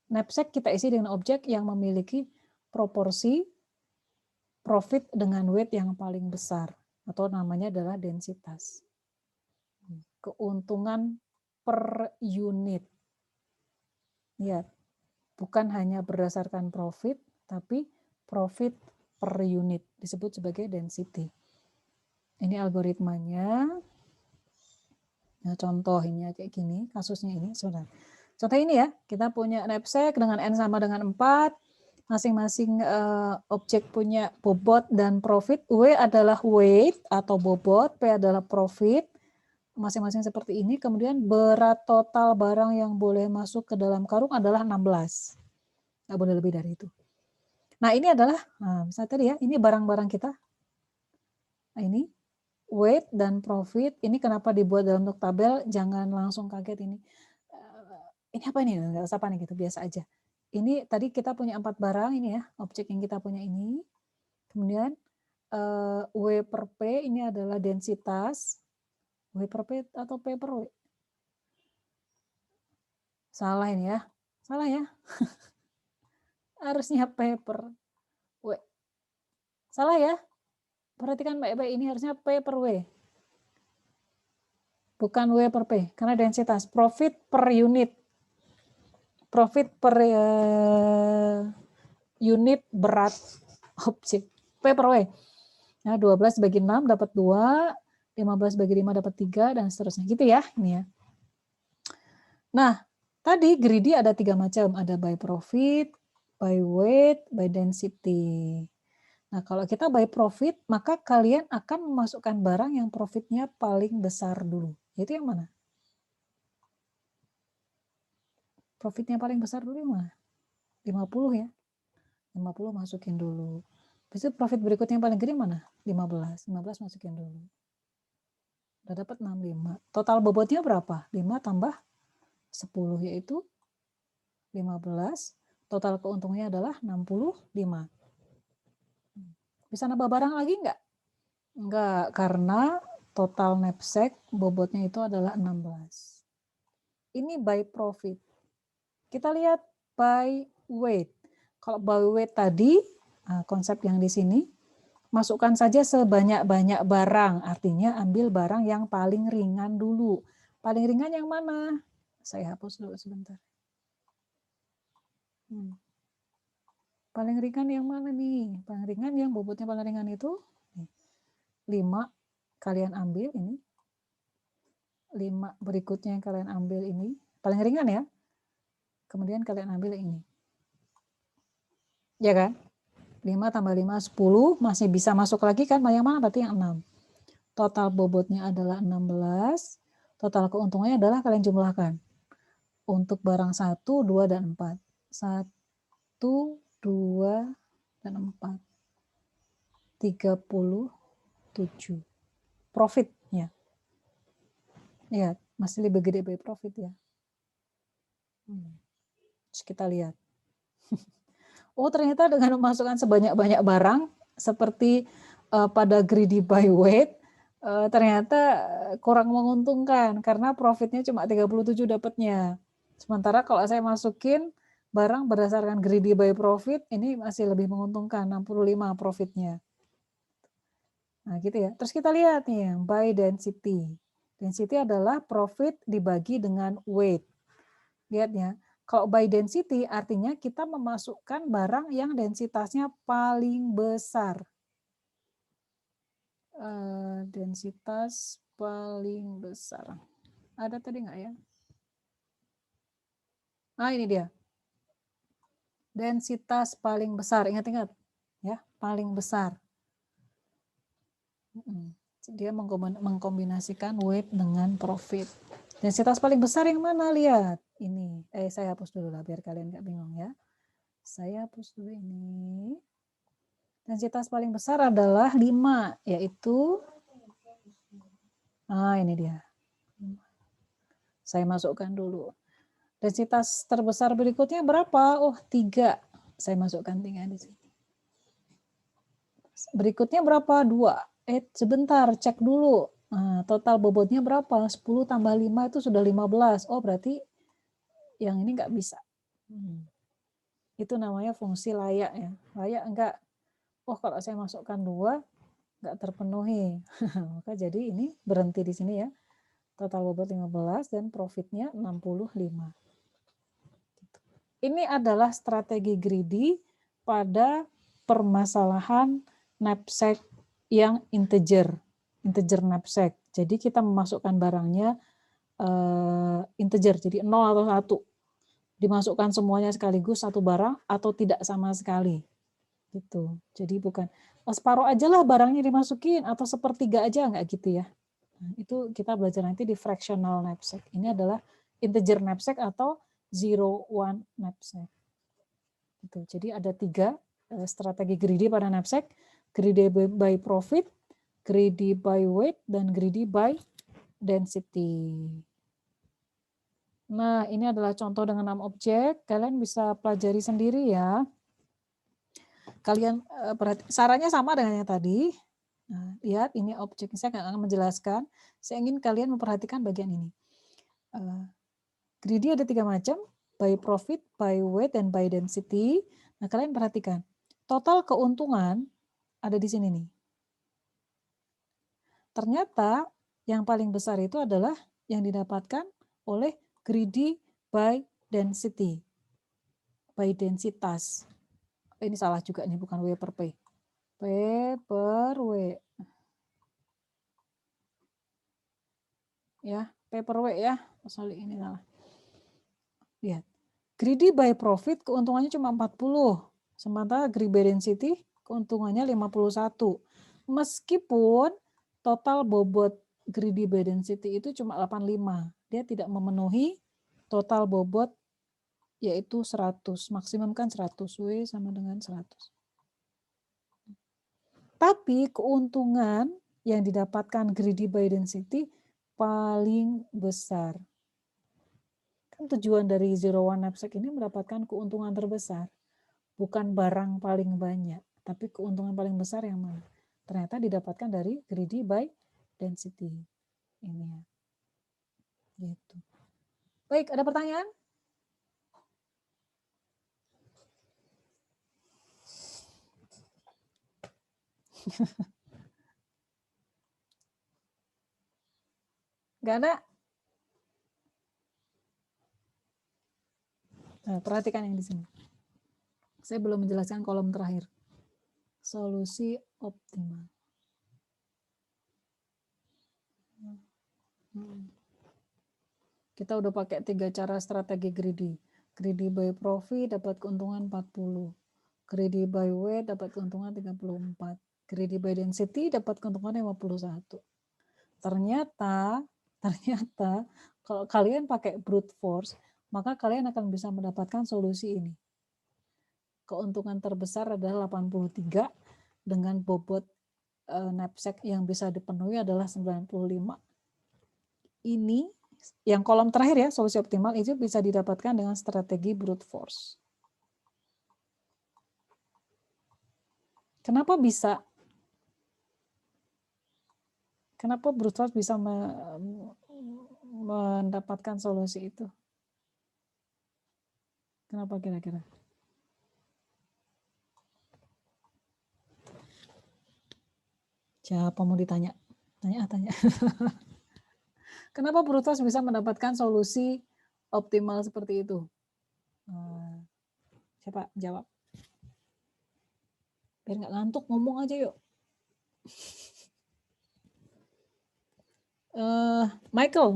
Knapsack kita isi dengan objek yang memiliki proporsi profit dengan weight yang paling besar. Atau namanya adalah densitas. Keuntungan per unit. Ya, bukan hanya berdasarkan profit, tapi profit per unit. Disebut sebagai density. Ini algoritmanya. Nah, contoh ini kayak gini, kasusnya ini. Contoh ini ya, kita punya knapsack dengan N sama dengan 4. Masing-masing objek punya bobot dan profit. W adalah weight atau bobot, P adalah profit. Masing-masing seperti ini. Kemudian berat total barang yang boleh masuk ke dalam karung adalah 16. Nggak boleh lebih dari itu. Nah, ini adalah, misalnya tadi ya, ini barang-barang kita. Nah, ini weight dan profit. Ini kenapa dibuat dalam bentuk tabel? Jangan langsung kaget ini. Ini apa ini? Nggak usah panik gitu, biasa aja. Ini tadi kita punya 4 barang ini ya, objek yang kita punya ini. Kemudian W per P ini adalah densitas. W per P atau P per W? Salah ini ya. Salah ya. Harusnya P per W. Salah ya. Perhatikan baik-baik, ini harusnya P per W. Bukan W per P, karena densitas. Profit per unit. profit per unit berat objek. P per W. Nah, 12 bagi 6 dapat 2, 15 bagi 5 dapat 3, dan seterusnya. Gitu ya, ini ya. Nah, tadi greedy ada 3 macam. Ada by profit, by weight, by density. Nah, kalau kita by profit, maka kalian akan memasukkan barang yang profitnya paling besar dulu. Itu yang mana? Profitnya paling besar dulu yang mana? 50 ya. 50 masukin dulu. Habis itu profit berikutnya yang paling gede mana? 15. 15 masukin dulu. Udah dapat 65. Total bobotnya berapa? 5 tambah 10 yaitu 15. Total keuntungannya adalah 65. Bisa nambah barang lagi enggak? Enggak, karena total knapsack bobotnya itu adalah 16. Ini by profit. Kita lihat by weight. Kalau by weight tadi, konsep yang di sini, masukkan saja sebanyak-banyak barang. Artinya ambil barang yang paling ringan dulu. Paling ringan yang mana? Saya hapus dulu sebentar. Paling ringan yang mana nih? Paling ringan yang bobotnya paling ringan itu 5. Kalian ambil ini. 5 berikutnya yang kalian ambil ini. Paling ringan ya. Kemudian kalian ambil ini. Ya kan? 5 tambah 5, 10. Masih bisa masuk lagi kan? Yang mana? Berarti yang 6. Total bobotnya adalah 16. Total keuntungannya adalah kalian jumlahkan. Untuk barang 1, 2, dan 4. 1, 2, dan 4. 37. Profitnya. Ya, masih lebih gede by profit ya. Terus kita lihat. Oh, ternyata dengan memasukkan sebanyak-banyak barang, seperti pada greedy by weight, ternyata kurang menguntungkan, karena profitnya cuma 37 dapatnya. Sementara kalau saya masukin barang berdasarkan greedy by profit, ini masih lebih menguntungkan, 65 profitnya. Nah gitu ya. Terus kita lihat nih, by density. Density adalah profit dibagi dengan weight. Lihat ya. Kalau by density artinya kita memasukkan barang yang densitasnya paling besar. Densitas paling besar. Ada tadi nggak ya? Nah ini dia. Densitas paling besar. Ingat-ingat ya, paling besar. Dia mengkombinasikan weight dengan profit. Densitas paling besar yang mana? Lihat. Ini. Saya hapus dulu lah biar kalian nggak bingung ya. Saya hapus dulu ini. Densitas paling besar adalah 5, yaitu ini dia. Saya masukkan dulu. Densitas terbesar berikutnya berapa? Oh, 3. Saya masukkan 3 di sini. Berikutnya berapa? 2. Sebentar, cek dulu. Nah, total bobotnya berapa? 10 tambah 5 itu sudah 15. Oh, berarti yang ini nggak bisa. Itu namanya fungsi layak ya. Layak enggak. Oh, kalau saya masukkan 2, nggak terpenuhi. Maka jadi ini berhenti di sini ya. Total bobot 15 dan profitnya 65. Ini adalah strategi greedy pada permasalahan knapsack yang integer knapsack. Jadi kita memasukkan barangnya integer, jadi 0 atau 1. Dimasukkan semuanya sekaligus satu barang atau tidak sama sekali. Gitu. Jadi bukan separuh aja lah barangnya dimasukin atau sepertiga aja, nggak gitu ya. Nah, itu kita belajar nanti di fractional knapsack. Ini adalah integer knapsack atau 0-1 knapsack. Gitu. Jadi ada 3 strategi greedy pada knapsack: greedy by profit, greedy by weight, dan greedy by density. Nah, ini adalah contoh dengan 6 objek. Kalian bisa pelajari sendiri ya. Kalian sarannya sama dengan yang tadi. Nah, lihat ini objek, saya nggak akan menjelaskan. Saya ingin kalian memperhatikan bagian ini. Greedy ada 3 macam, by profit, by weight, dan by density. Nah, kalian perhatikan. Total keuntungan ada di sini nih. Ternyata yang paling besar itu adalah yang didapatkan oleh greedy by density. by densitas. Ini salah juga nih, bukan W per P. P per W. Ya, P per W ya. Sorry, ini salah. Lihat. Greedy by profit keuntungannya cuma 40. Sementara greedy by density keuntungannya 51. Meskipun total bobot greedy by density itu cuma 85. Dia tidak memenuhi total bobot yaitu 100. Maksimum kan 100. W sama dengan 100. Tapi keuntungan yang didapatkan greedy by density paling besar. Kan tujuan dari Zero One Knapsack ini mendapatkan keuntungan terbesar. Bukan barang paling banyak, tapi keuntungan paling besar yang mana? Ternyata didapatkan dari greedy by density. Ini ya. Gitu. Baik, ada pertanyaan? Nggak ada? Nah, perhatikan yang di sini. Saya belum menjelaskan kolom terakhir. Solusi optimal. Kita udah pakai 3 cara strategi greedy. Greedy by profit dapat keuntungan 40. Greedy by weight dapat keuntungan 34. Greedy by density dapat keuntungan 51. Ternyata kalau kalian pakai brute force, maka kalian akan bisa mendapatkan solusi ini. Keuntungan terbesar adalah 83 dengan bobot knapsack yang bisa dipenuhi adalah 95. Ini yang kolom terakhir ya, solusi optimal itu bisa didapatkan dengan strategi brute force. Kenapa bisa? Kenapa brute force bisa mendapatkan solusi itu? Kenapa kira-kira? Siapa mau ditanya? Tanya. Kenapa brute force bisa mendapatkan solusi optimal seperti itu? Siapa jawab? Biar nggak ngantuk, ngomong aja yuk. Michael,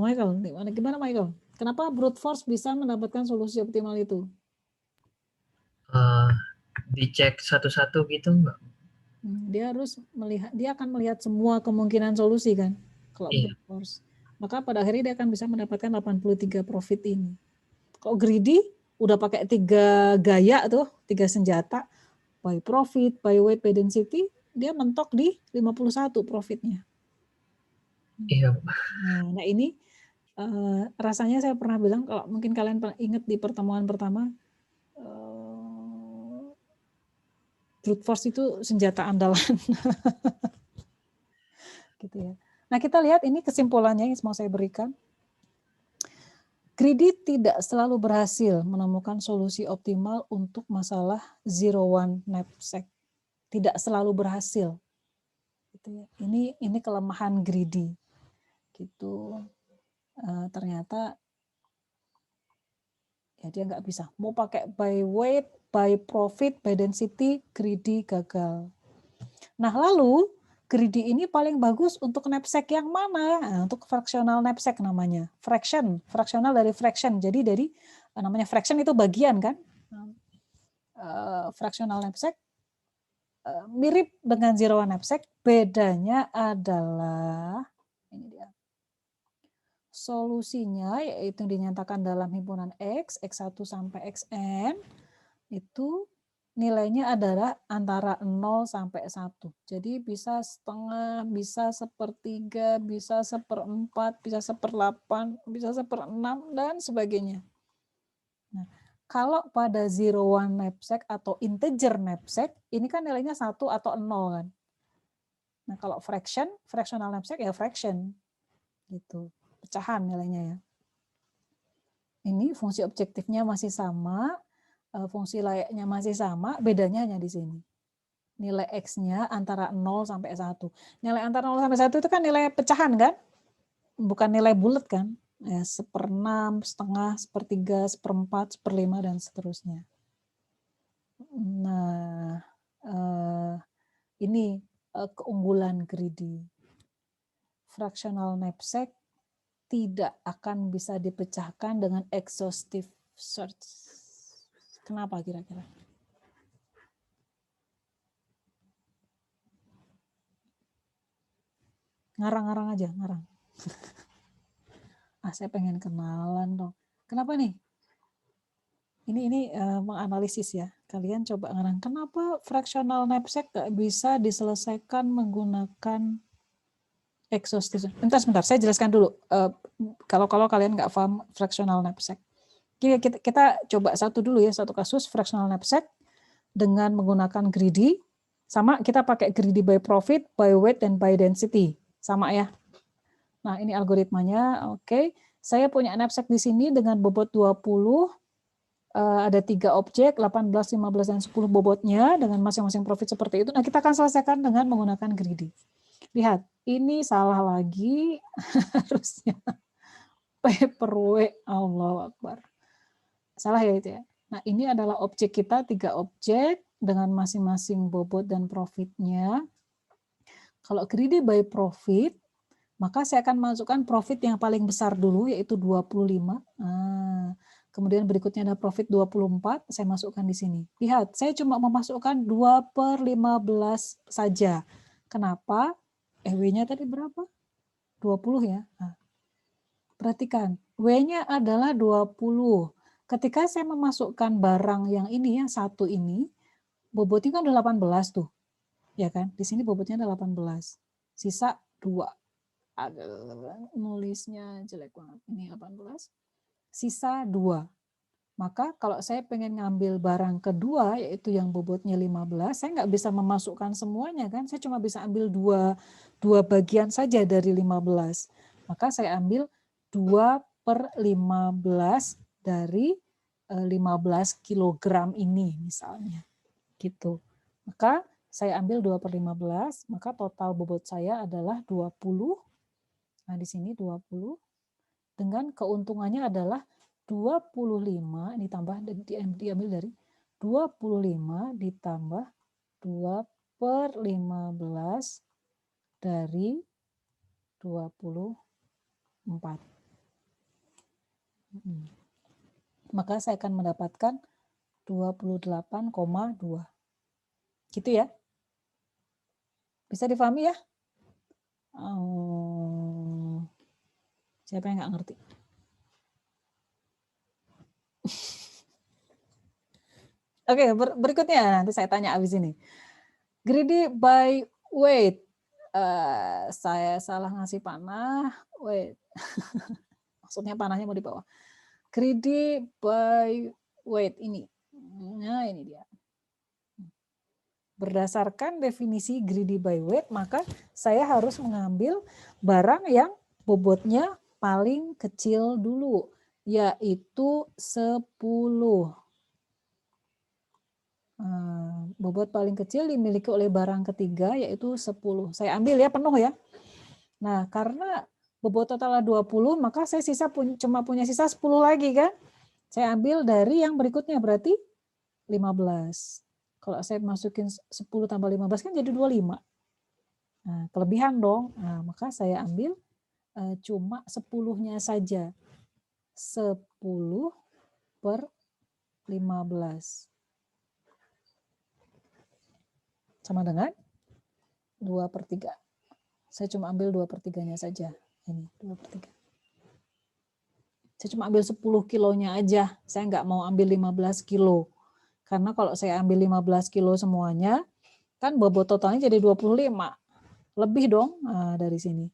gimana Michael? Kenapa brute force bisa mendapatkan solusi optimal itu? Dicek satu-satu gitu enggak? Dia harus melihat, dia akan melihat semua kemungkinan solusi kan, kalau Iya. brute force. Maka pada akhirnya dia akan bisa mendapatkan 83 profit ini. Kalau greedy udah pakai 3 gaya tuh, 3 senjata, by profit, by weight, by density, dia mentok di 51 profitnya. Iya. Nah ini rasanya saya pernah bilang, kalau mungkin kalian ingat di pertemuan pertama, brute force itu senjata andalan. Gitu ya. Nah kita lihat ini kesimpulannya yang mau saya berikan. Greedy tidak selalu berhasil menemukan solusi optimal untuk masalah Zero One Knapsack. Tidak selalu berhasil. Gitu ya. Ini kelemahan greedy. Gitu. Ternyata ya dia nggak bisa. Mau pakai by weight, by profit, by density, greedy gagal. Nah lalu greedy ini paling bagus untuk knapsack yang mana? Nah, untuk fractional knapsack namanya. Fractional dari fraction. Jadi dari namanya fraction itu bagian kan? Fractional knapsack mirip dengan Zero One Knapsack. Bedanya adalah ini dia. Solusinya yaitu dinyatakan dalam himpunan X, X1 sampai Xn, itu nilainya adalah antara 0 sampai 1. Jadi bisa setengah, bisa sepertiga, bisa seperempat, bisa seperlapan, bisa seperenam, dan sebagainya. Nah, kalau pada Zero One Knapsack atau integer knapsack, ini kan nilainya 1 atau 0 kan. Nah, kalau fractional knapsack ya fraction. Gitu. Pecahan nilainya ya. Ini fungsi objektifnya masih sama, fungsi layaknya masih sama, bedanya hanya di sini. Nilai X-nya antara 0 sampai 1. Nilai antara 0 sampai 1 itu kan nilai pecahan kan? Bukan nilai bulat kan? Ya, 1/6, setengah, 1/3, 1/4, 1/5, dan seterusnya. Nah, ini keunggulan greedy. Fractional knapsack tidak akan bisa dipecahkan dengan exhaustive search. Kenapa kira-kira? Ngarang-ngarang aja, ngarang. Saya pengen kenalan dong. Kenapa nih? Ini menganalisis ya. Kalian coba ngarang. Kenapa fractional knapsack nggak bisa diselesaikan menggunakan exhaustive? Sebentar, saya jelaskan dulu. Kalau kalian nggak paham fractional knapsack. Kita coba satu kasus fractional knapsack dengan menggunakan greedy. Sama kita pakai greedy by profit, by weight, dan by density. Sama ya. Nah, ini algoritmanya. Oke. Saya punya knapsack di sini dengan bobot 20. Ada 3 objek, 18, 15, dan 10 bobotnya dengan masing-masing profit seperti itu. Nah, kita akan selesaikan dengan menggunakan greedy. Lihat, ini salah lagi. Harusnya P per W. Allahu Akbar. Salah ya itu ya. Nah, ini adalah objek kita, 3 objek dengan masing-masing bobot dan profitnya. Kalau greedy by profit, maka saya akan masukkan profit yang paling besar dulu, yaitu 25. Kemudian berikutnya ada profit 24, saya masukkan di sini. Lihat, saya cuma memasukkan 2/15 saja. Kenapa? W-nya tadi berapa? 20 ya. Nah, perhatikan, W-nya adalah 20. Ketika saya memasukkan barang yang ini, yang satu ini, bobotnya kan udah 18 tuh. Ya kan? Di sini bobotnya ada 18. Sisa 2. Nulisnya jelek banget. Ini 18. Sisa 2. Maka kalau saya pengen ngambil barang kedua, yaitu yang bobotnya 15, saya nggak bisa memasukkan semuanya kan, saya cuma bisa ambil dua bagian saja dari 15. Maka saya ambil 2/15 dari 15 kilogram ini misalnya. Gitu. Maka saya ambil 2/15, maka total bobot saya adalah 20. Nah, di sini 20. Dengan keuntungannya adalah 25 ditambah diambil dari 25 ditambah 2/15 dari 24. Maka saya akan mendapatkan 28,2. Gitu ya. Bisa difahami ya? Siapa yang nggak ngerti? Oke, berikutnya nanti saya tanya abis ini. Greedy by weight. Saya salah ngasih panah. Wait. Maksudnya panahnya mau di bawah. Greedy by weight ini. Nah, ini dia. Berdasarkan definisi greedy by weight, maka saya harus mengambil barang yang bobotnya paling kecil dulu, yaitu 10. Bobot paling kecil dimiliki oleh barang ketiga, yaitu 10. Saya ambil ya, penuh ya. Nah, karena bobot totalnya 20, maka saya cuma punya sisa 10 lagi kan. Saya ambil dari yang berikutnya, berarti 15. Kalau saya masukin 10 tambah 15 kan jadi 25. Nah, kelebihan dong. Nah, maka saya ambil cuma 10-nya saja. 10/15. Sama dengan 2/3. Saya cuma ambil 2/3-nya saja. Ini 2/3. Saya cuma ambil 10 kilonya aja. Saya nggak mau ambil 15 kilo. Karena kalau saya ambil 15 kilo semuanya, kan bobot totalnya jadi 25. Lebih dong dari sini.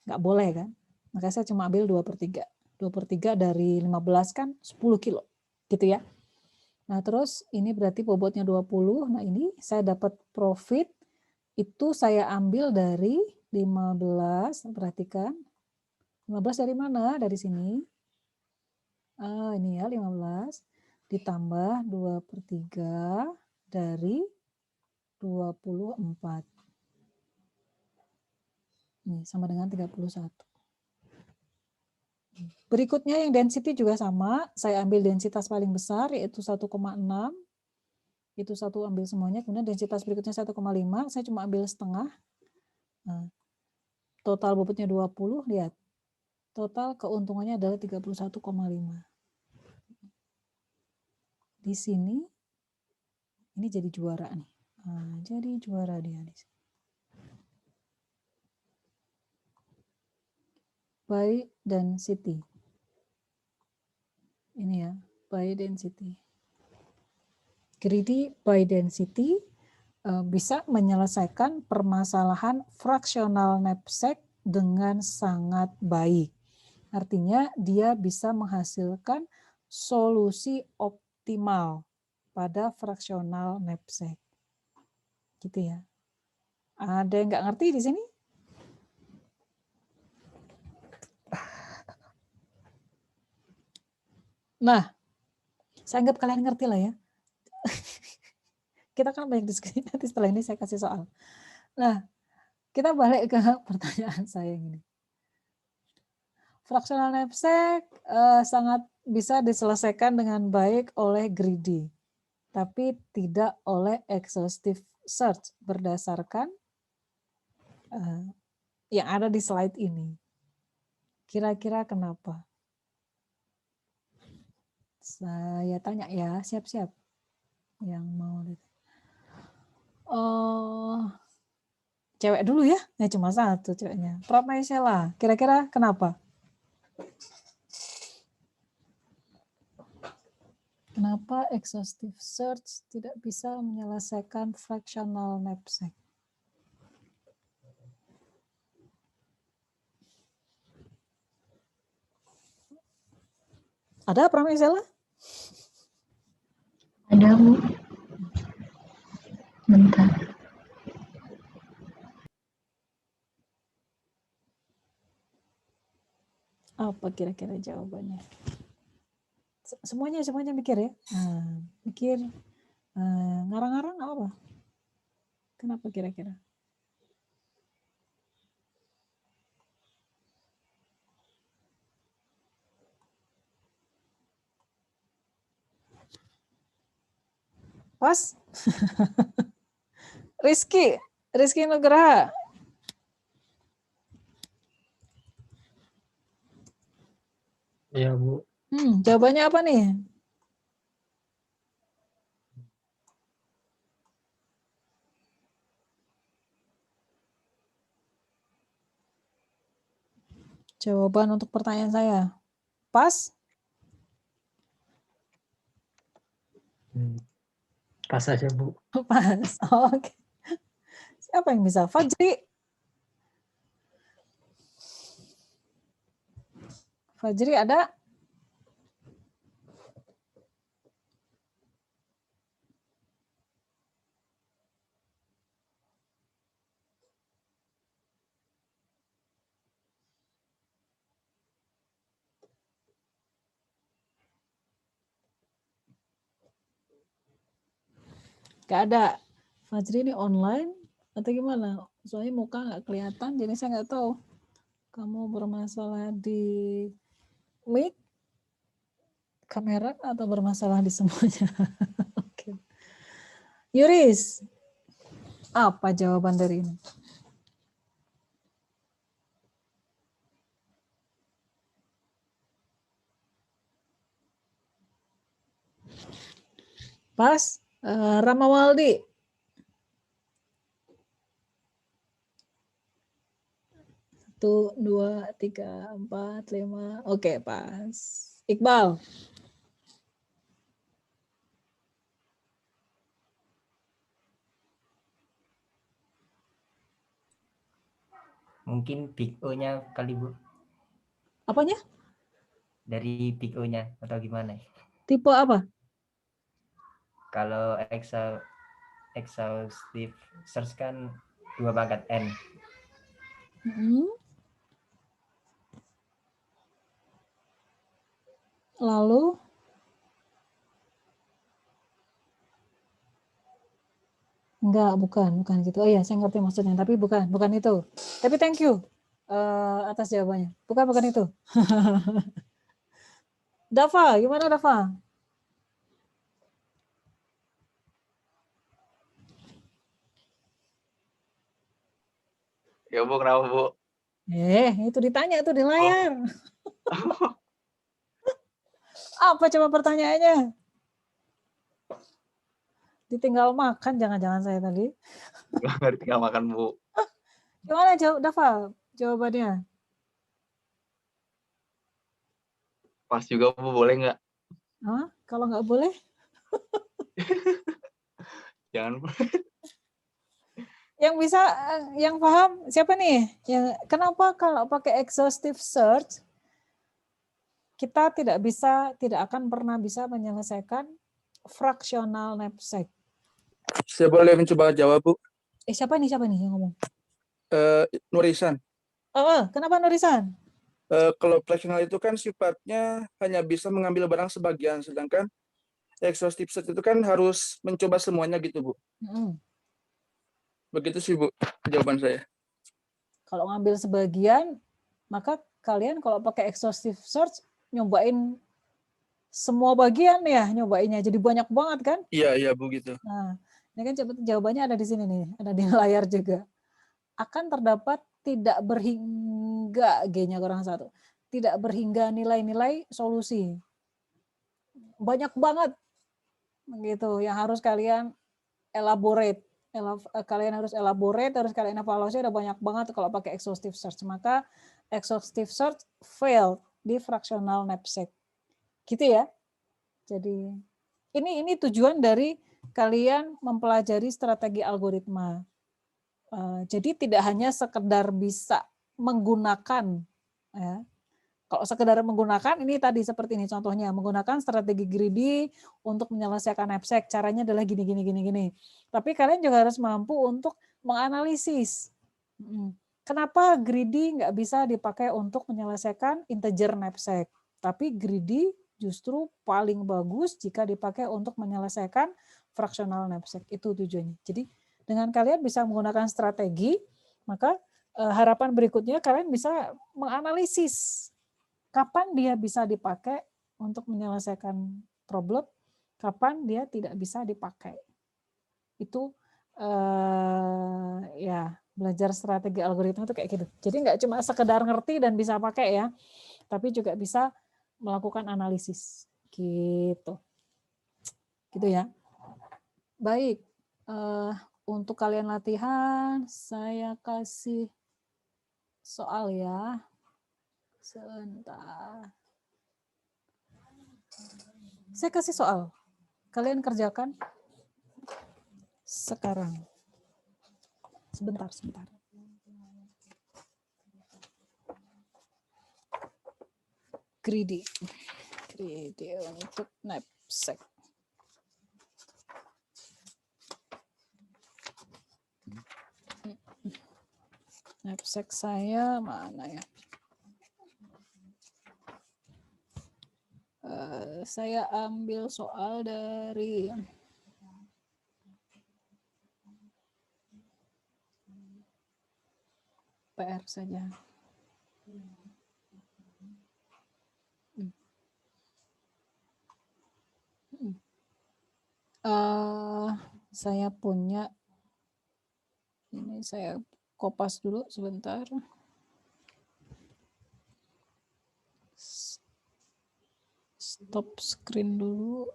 Nggak boleh kan. Maka saya cuma ambil 2/3. 2/3 dari 15 kan 10 kilo. Gitu ya. Nah terus ini berarti bobotnya 20. Nah ini saya dapat profit. Itu saya ambil dari 15. Perhatikan. 15 dari mana? Dari sini. Ini ya 15. Ditambah 2/3 dari 24. Nih, sama dengan 31. Berikutnya yang density juga sama. Saya ambil densitas paling besar yaitu 1,6. itu satu ambil semuanya, kemudian densitas berikutnya 1,5, saya cuma ambil setengah. Nah, total bobotnya 20, lihat. Total keuntungannya adalah 31,5. Di sini, ini jadi juara nih. Nah, jadi juara dia di sini. By density. Ini ya, by density. Greedy by density bisa menyelesaikan permasalahan fractional knapsack dengan sangat baik. Artinya dia bisa menghasilkan solusi optimal pada fractional knapsack. Gitu ya. Ada yang nggak ngerti di sini? Nah, saya anggap kalian ngerti lah ya. Kita kan banyak diskusi, nanti setelah ini saya kasih soal. Nah, kita balik ke pertanyaan saya yang ini. Fractional knapsack sangat bisa diselesaikan dengan baik oleh greedy, tapi tidak oleh exhaustive search berdasarkan yang ada di slide ini. Kira-kira kenapa? Saya tanya ya, siap-siap yang mau lihat. Cewek dulu ya, cuma satu ceweknya. Prof Maisela, kira-kira kenapa? Kenapa exhaustive search tidak bisa menyelesaikan fractional knapsack? Ada Prof Maisela? Ada, Bu. Bentar. Apa kira-kira jawabannya? Semuanya mikir ya. Mikir ngarang-ngarang apa? Kenapa kira-kira? Pas? Rizky Nugraha. Iya, Bu. Jawabannya apa nih? Jawaban untuk pertanyaan saya. Pas? Pas aja, Bu. Pas. Oke. Siapa yang bisa? Fajri? Fajri ada? Gak ada. Fajri ini online atau gimana? Soalnya muka nggak kelihatan, jadi saya nggak tahu. Kamu bermasalah di mic, kamera, atau bermasalah di semuanya? Oke. Yuris, apa jawaban dari ini? Pas? Ramawaldi? Satu, dua, tiga, empat, lima. Oke, pas. Iqbal? Mungkin big O-nya kali, Bu. Apanya? Dari big O-nya atau gimana? Tipe apa? Kalau exhaustive search kan 2/n. Lalu? Enggak, bukan gitu. Oh iya, saya ngerti maksudnya, tapi bukan itu. Tapi thank you atas jawabannya. Bukan itu. Dava, gimana Dava? Ya Bu, kenapa Bu? Itu ditanya tuh di layar. Apa coba pertanyaannya? Ditinggal makan, jangan-jangan saya tadi. Nggak ditinggal makan Bu. Gimana jawab, Dava? Jawabannya? Pas juga Bu, boleh nggak? Hah? Kalau nggak boleh? Jangan Bu. Yang bisa, yang paham siapa nih? Yang kenapa kalau pakai exhaustive search kita tidak akan pernah bisa menyelesaikan fractional knapsack? Saya boleh mencoba jawab, Bu? Siapa nih yang ngomong? Nurisan. Kenapa Nurisan? Kalau fractional itu kan sifatnya hanya bisa mengambil barang sebagian, sedangkan exhaustive search itu kan harus mencoba semuanya gitu, Bu. Begitu sih, Bu, jawaban saya. Kalau ngambil sebagian, maka kalian kalau pakai exhaustive search nyobain semua bagian ya, nyobainnya jadi banyak banget kan? Iya, Bu, gitu. Nah, ini kan jawabannya ada di sini nih, ada di layar juga. Akan terdapat tidak berhingga, G-nya kurang satu, tidak berhingga nilai-nilai solusi. Banyak banget gitu yang harus kalian elaborate. Kalian harus elaborate, harus kalian evaluasi, ada banyak banget kalau pakai exhaustive search. Maka exhaustive search fail di fractional knapsack. Gitu ya. Jadi ini tujuan dari kalian mempelajari strategi algoritma. Jadi tidak hanya sekedar bisa menggunakan, ya. Kalau sekedar menggunakan, ini tadi seperti ini contohnya, menggunakan strategi greedy untuk menyelesaikan knapsack, caranya adalah gini. Tapi kalian juga harus mampu untuk menganalisis. Kenapa greedy nggak bisa dipakai untuk menyelesaikan integer knapsack? Tapi greedy justru paling bagus jika dipakai untuk menyelesaikan fractional knapsack. Itu tujuannya. Jadi dengan kalian bisa menggunakan strategi, maka harapan berikutnya kalian bisa menganalisis kapan dia bisa dipakai untuk menyelesaikan problem, kapan dia tidak bisa dipakai. Itu ya belajar strategi algoritma itu kayak gitu. Jadi nggak cuma sekedar ngerti dan bisa pakai ya, tapi juga bisa melakukan analisis gitu. Gitu ya. Baik, untuk kalian latihan saya kasih soal ya. Sebentar. Saya kasih soal. Kalian kerjakan sekarang. Sebentar. Greedy untuk knapsack. Knapsack saya mana ya? Saya ambil soal dari PR saja. Saya punya, ini saya kopas dulu sebentar. Stop screen dulu.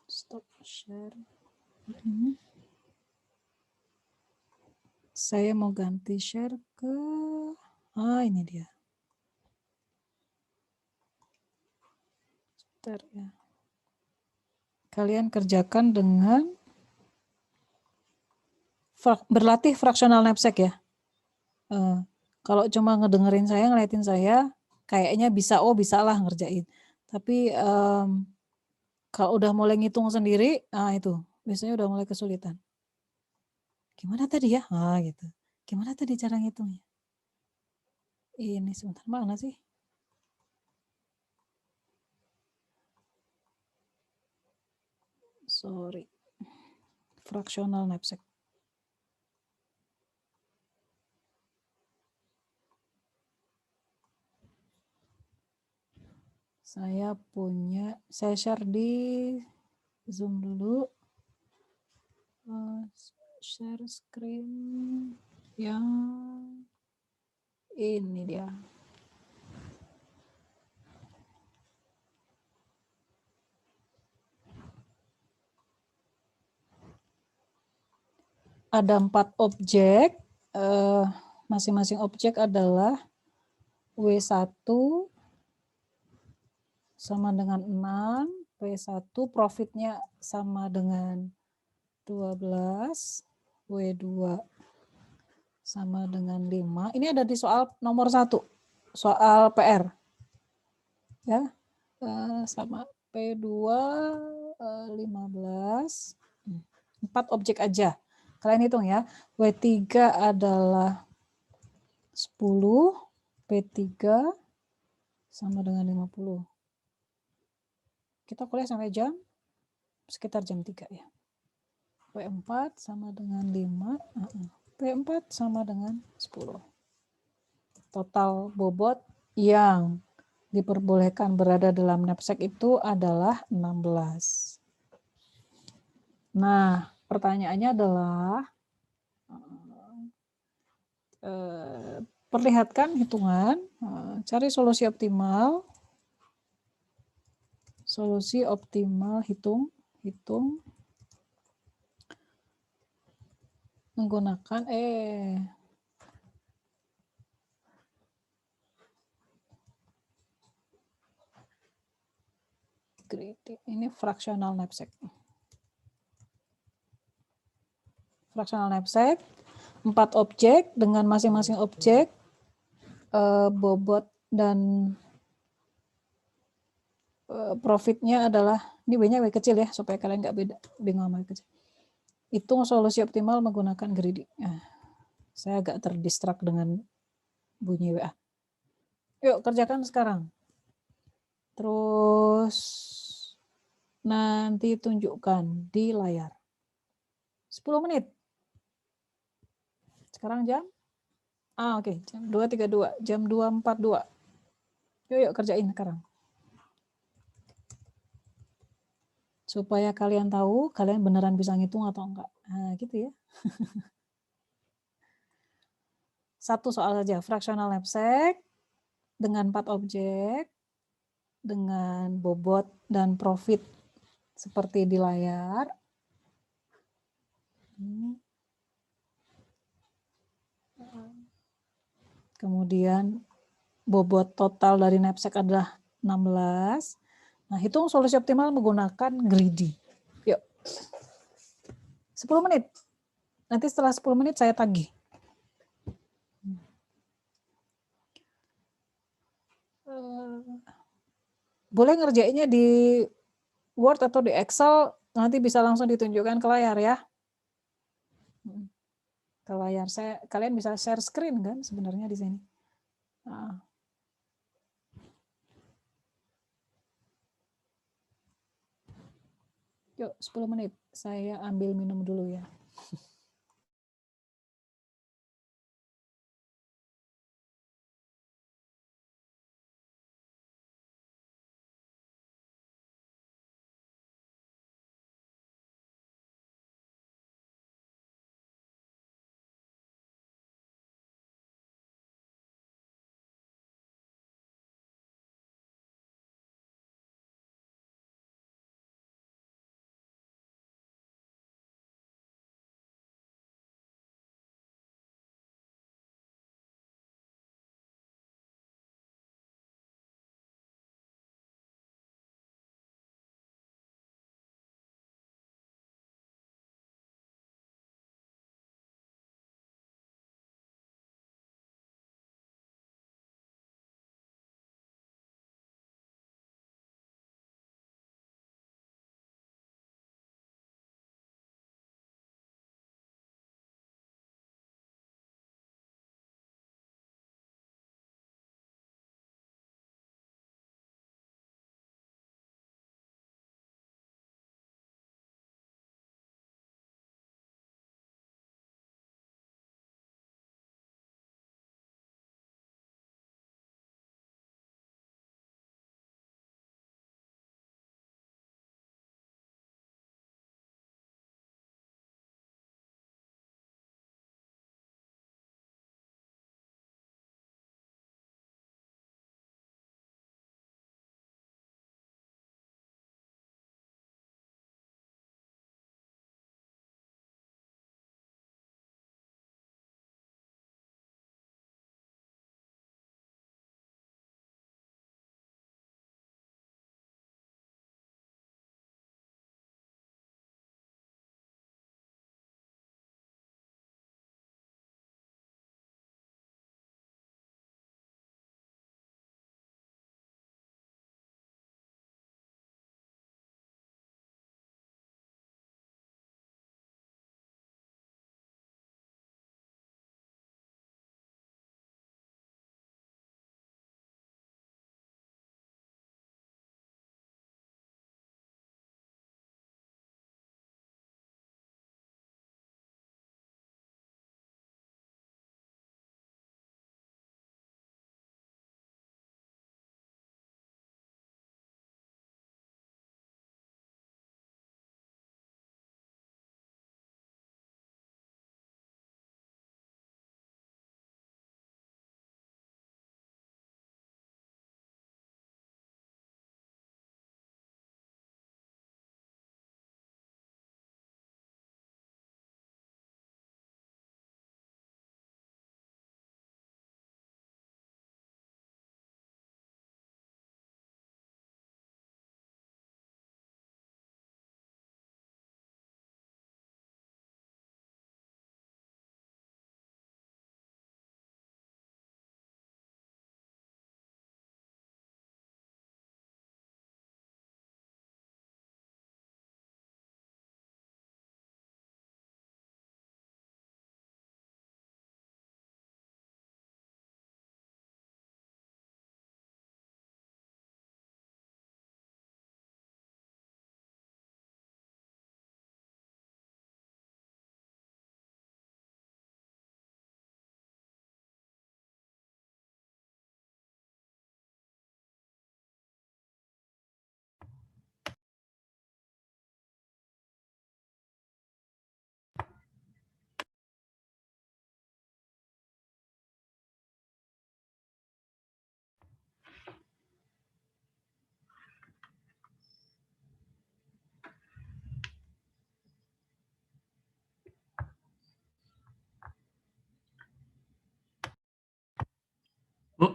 Stop share. Saya mau ganti share ke, ini dia. Bentar ya. Kalian kerjakan dengan berlatih fractional knapsack ya. Kalau cuma ngedengerin saya, ngeliatin saya, kayaknya bisa, bisa lah ngerjain. Tapi kalau udah mulai ngitung sendiri, itu biasanya udah mulai kesulitan. Gimana tadi ya? Gitu. Gimana tadi cara ngitungnya? Ini sebentar, mana sih? Sorry. Fractional knapsack. Saya punya, saya share di Zoom dulu. share screen yang ini dia. Ada 4 objek, masing-masing objek adalah W1 sama dengan 6, W1 profitnya sama dengan 12, W2 sama dengan 5. Ini ada di soal nomor 1, soal PR. Ya, sama P2 15, 4 objek aja. Kalian hitung ya, W3 adalah 10, P3 sama dengan 50. Kita kuliah sampai sekitar jam 3 ya. P4 sama dengan 5, P4 sama dengan 10. Total bobot yang diperbolehkan berada dalam knapsack itu adalah 16. Nah, pertanyaannya adalah perlihatkan hitungan, cari solusi optimal. Solusi optimal hitung menggunakan ini fractional knapsack. Fractional knapsack, 4 objek dengan masing-masing objek bobot dan profitnya adalah, ini banyak W kecil ya, supaya kalian nggak bingung sama W kecil. Hitung solusi optimal menggunakan greedy. Saya agak terdistrak dengan bunyi WA. Yuk kerjakan sekarang. Terus nanti tunjukkan di layar. 10 menit. Sekarang jam? Oke. Jam 2.32. Jam 2.42. Yuk kerjain sekarang. Supaya kalian tahu, kalian beneran bisa ngitung atau enggak. Nah, gitu ya. Satu soal saja, fractional knapsack dengan 4 objek, dengan bobot dan profit seperti di layar. Kemudian bobot total dari knapsack adalah 16. Nah, hitung solusi optimal menggunakan greedy. Yuk. 10 menit. Nanti setelah 10 menit saya tagih. Boleh ngerjainnya di Word atau di Excel, nanti bisa langsung ditunjukkan ke layar ya. Ke layar. Kalian bisa share screen kan sebenarnya di sini. Nah. Yuk, 10 menit. Saya ambil minum dulu ya.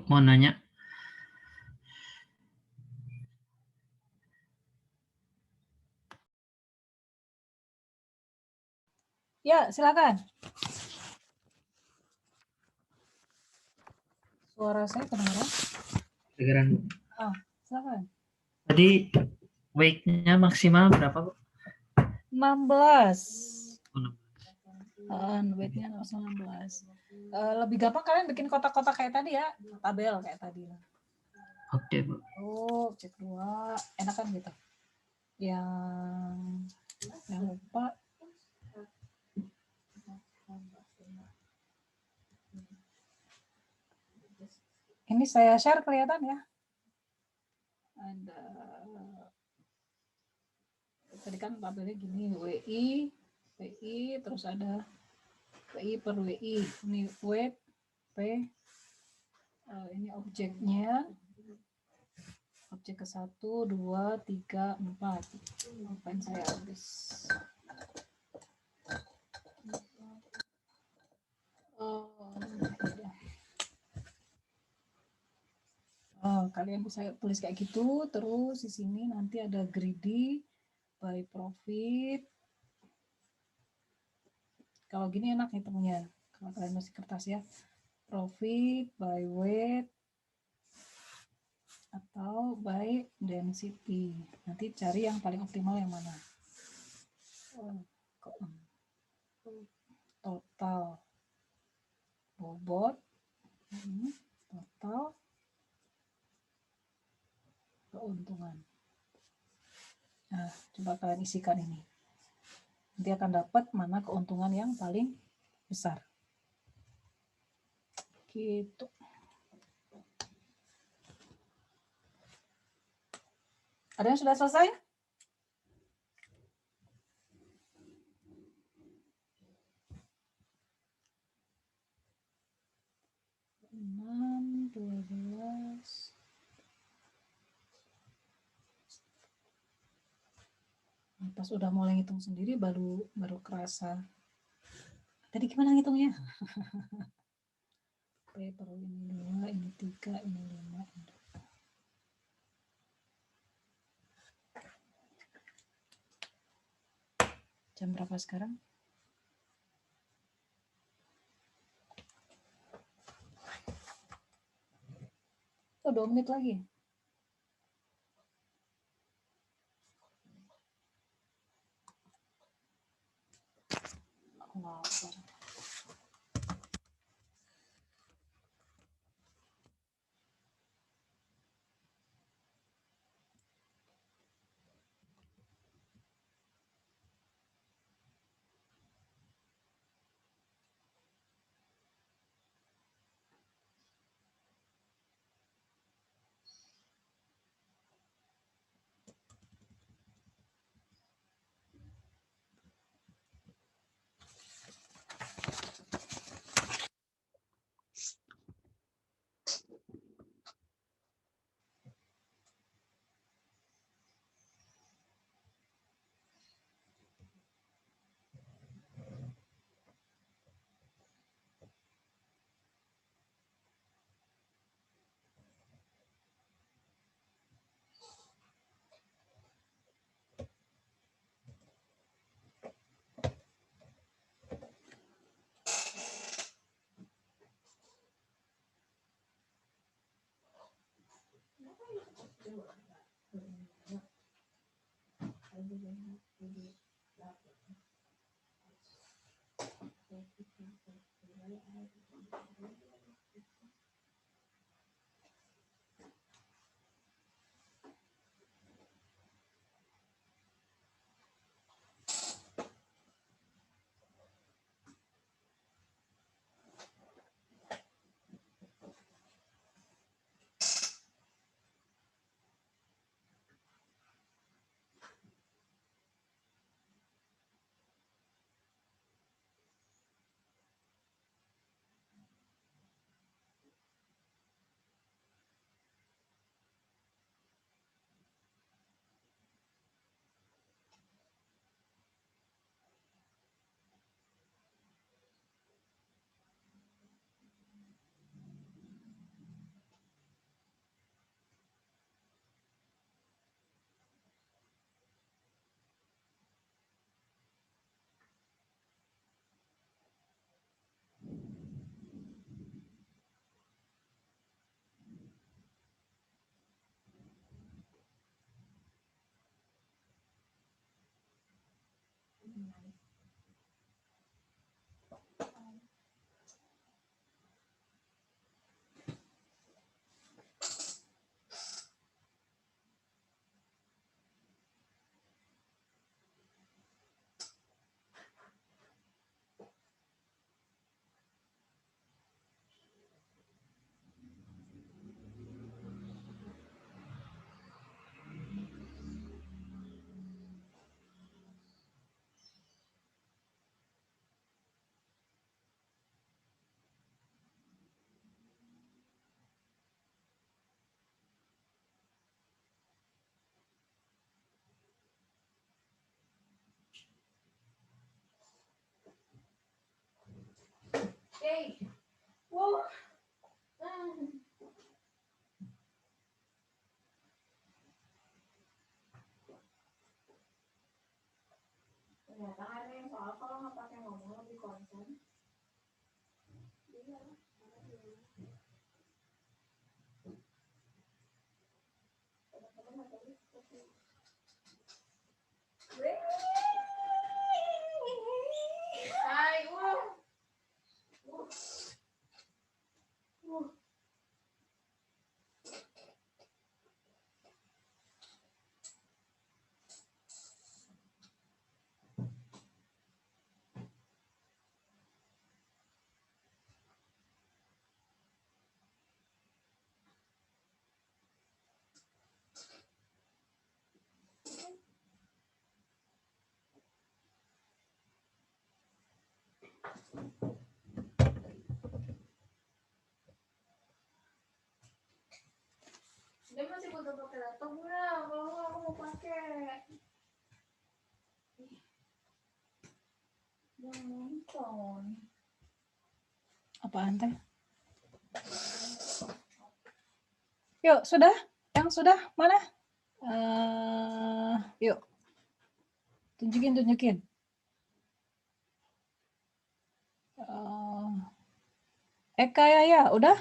mau nanya. Ya, silakan. Suara saya kedengaran? Kedengeran, Bu. Silakan. Tadi weight-nya maksimal berapa, Bu? 16. Oh, Weight-nya 16. Lebih gampang kalian bikin kotak-kotak kayak tadi ya, tabel kayak tadi lah. Oke, Bu. Cek 2, enakan gitu. Yang lupa. Ini saya share kelihatan ya. Ada tadi kan tabelnya gini, WI, terus ada WI per WI. Ini weight, P, ini objeknya. Objek ke 1, 2, 3, 4. Pulpen saya habis. Kalian bisa tulis kayak gitu. Terus di sini nanti ada greedy by profit. Kalau gini enak hitungnya. Kalau kalian masih kertas ya. Profit by weight atau by density. Nanti cari yang paling optimal yang mana. Total bobot, total keuntungan. Nah, coba kalian isikan ini. Nanti akan dapat mana keuntungan yang paling besar. Gitu. Ada yang sudah selesai? Pas udah mulai ngitung sendiri baru kerasa. Tadi gimana ngitungnya? Per ini 2, ini 3, ini 5. Jam berapa sekarang? Oh, 2 menit lagi. Aku lapar. Oke. Wow. Ternyata ada yang soal kalau nggak pakai ngomong lebih konsen. Iya. Hai, wow. Dia masih butuh pakai laptop nggak? Kalau nggak, aku mau pakai. Jangan nonton. Apaan teh? Yuk, sudah? Yang sudah mana? Yuk. Tunjukin. Eka ya, udah?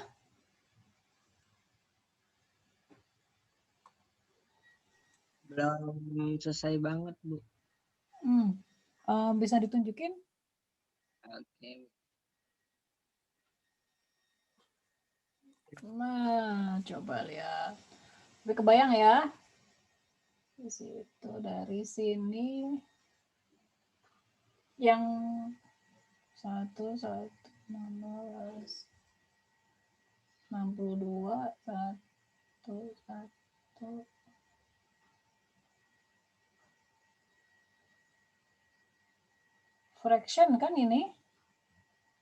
Belum selesai banget, Bu. Bisa ditunjukin? Oke. Nah, coba lihat. Udah kebayang ya? Di situ dari sini yang 1, 16, 62, 1. Fraction kan ini?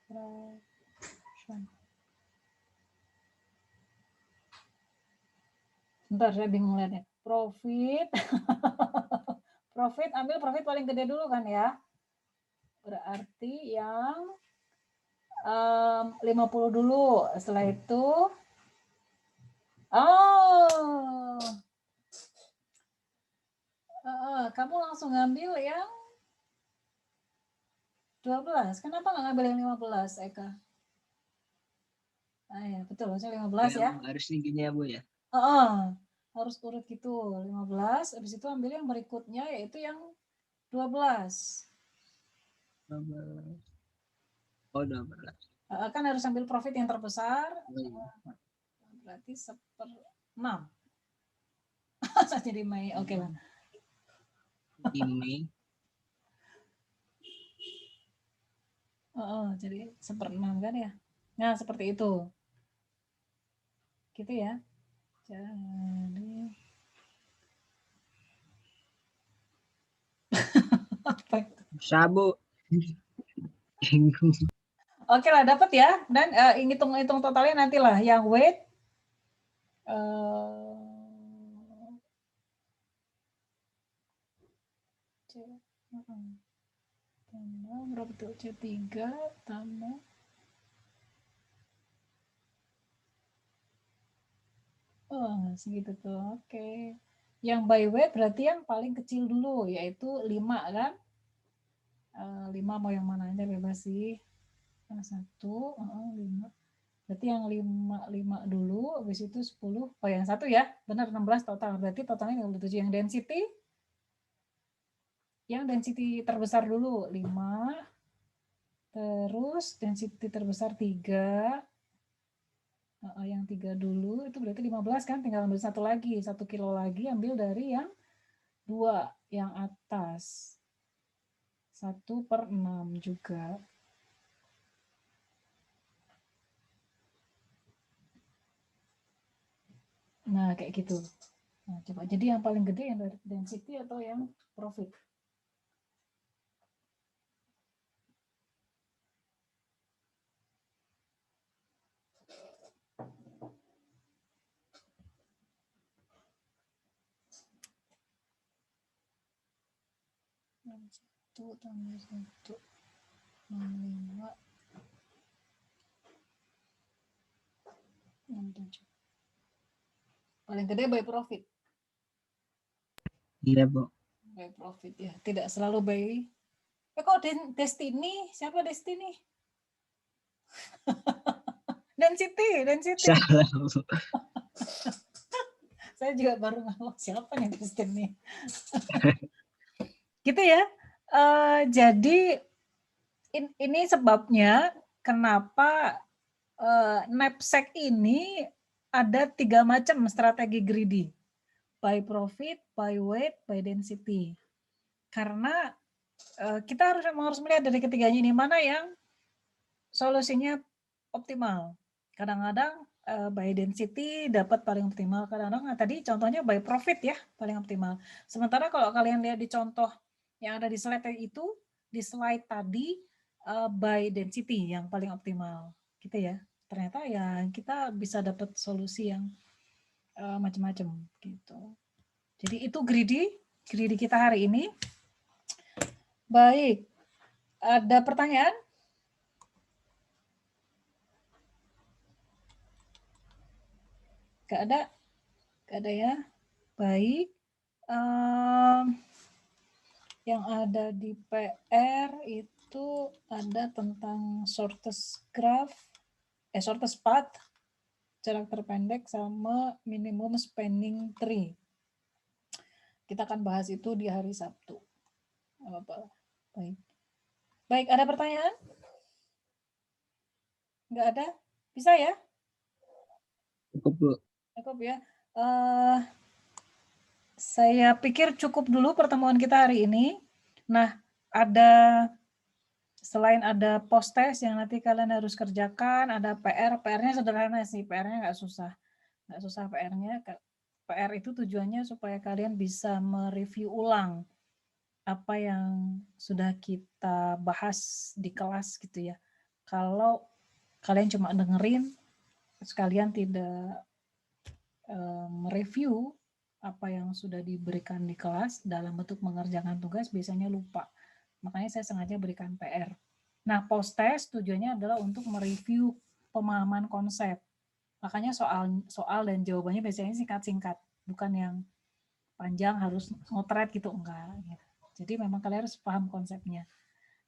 Fraction. Bentar, saya bingung lihatnya. Profit. Profit, ambil profit paling gede dulu kan ya. Berarti yang 50 dulu. Setelah itu, kamu langsung ngambil yang 12. Kenapa nggak ngambil yang 15, Eka? Ya, betul, harusnya 15 ya. Harusnya gini ya, Bu ya. Harus urut gitu. 15, habis itu ambil yang berikutnya yaitu yang 12. 12. Oh, 12. Kan harus ambil profit yang terbesar. Berarti 1/6. Jadi Mei, oke lah. Di Mei. Jadi 1/6 kan ya. Nah, seperti itu. Gitu ya. Jadi apa itu? Sabu. Oke lah, dapat ya. Dan hitung totalnya nantilah yang weight tambah berapa tuh? C3 tambah segitu tuh. Oke. Yang by weight berarti yang paling kecil dulu yaitu 5 kan? 5 mau yang mana aja bebas sih. Yang 1, 5. Berarti yang 5 dulu, habis itu 10. Oh, yang 1 ya. Benar 16 total. Berarti totalnya 57. Yang density terbesar dulu 5. Terus density terbesar 3. Yang 3 dulu itu berarti 15 kan, tinggal ambil 1 lagi, 1 kilo lagi ambil dari yang 2 yang atas. 1/6 juga. Nah, kayak gitu. Nah, coba jadi yang paling gede yang dari density atau yang profit? Yang 1 tambah 1, 65. 67. Paling gede by profit. Iya, Bu. By profit ya. Tidak selalu by. Kok Destiny? Siapa Destiny? Density. Salah, Bu. Saya juga baru ngelok siapa nih Destiny. Gitu ya. Jadi ini sebabnya kenapa knapsack ini ada 3 macam strategi greedy. By profit, by weight, by density. Karena kita harus melihat dari ketiganya ini mana yang solusinya optimal. Kadang-kadang by density dapat paling optimal, kadang-kadang tadi contohnya by profit ya paling optimal. Sementara kalau kalian lihat di contoh yang ada di slide itu, di slide tadi by density yang paling optimal, gitu ya. Ternyata ya kita bisa dapat solusi yang macam-macam gitu. Jadi itu greedy kita hari ini. Baik, ada pertanyaan? Gak ada ya. Baik. Yang ada di PR itu ada tentang shortest path, jarak terpendek sama minimum spanning tree. Kita akan bahas itu di hari Sabtu. Baik, ada pertanyaan? Nggak ada? Bisa ya? Cukup, Bu. Cukup ya. Saya pikir cukup dulu pertemuan kita hari ini. Nah, selain ada post test yang nanti kalian harus kerjakan, ada PR. PR-nya sederhana sih, PR-nya nggak susah. Nggak susah PR-nya. PR itu tujuannya supaya kalian bisa mereview ulang apa yang sudah kita bahas di kelas gitu ya. Kalau kalian cuma dengerin, sekalian tidak mereview apa yang sudah diberikan di kelas dalam bentuk mengerjakan tugas, biasanya lupa. Makanya saya sengaja berikan PR. Nah, post test tujuannya adalah untuk mereview pemahaman konsep. Makanya soal dan jawabannya biasanya singkat-singkat, bukan yang panjang harus ngotret gitu, enggak. Jadi memang kalian harus paham konsepnya.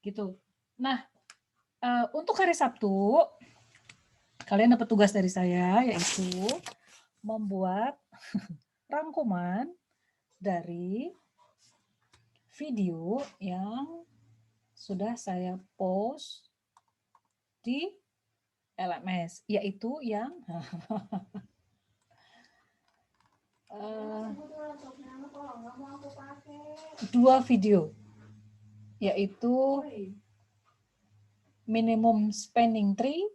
Gitu. Nah, untuk hari Sabtu, kalian dapat tugas dari saya, yaitu membuat rangkuman dari video yang sudah saya post di LMS, yaitu yang dua video, yaitu minimum spanning tree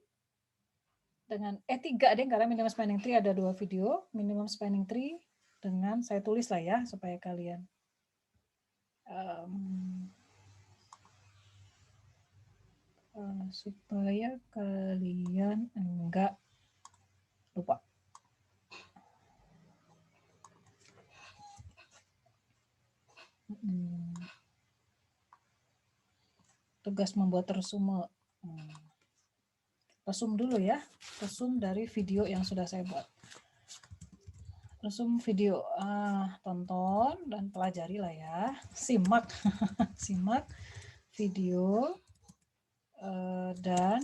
dengan tiga deh, karena minimum spanning tree ada 2 video, minimum spanning tree dengan saya tulis lah ya supaya kalian enggak lupa. Tugas membuat resume. Resume dulu ya, resume dari video yang sudah saya buat. Resume video, tonton dan pelajari lah ya, simak, simak video dan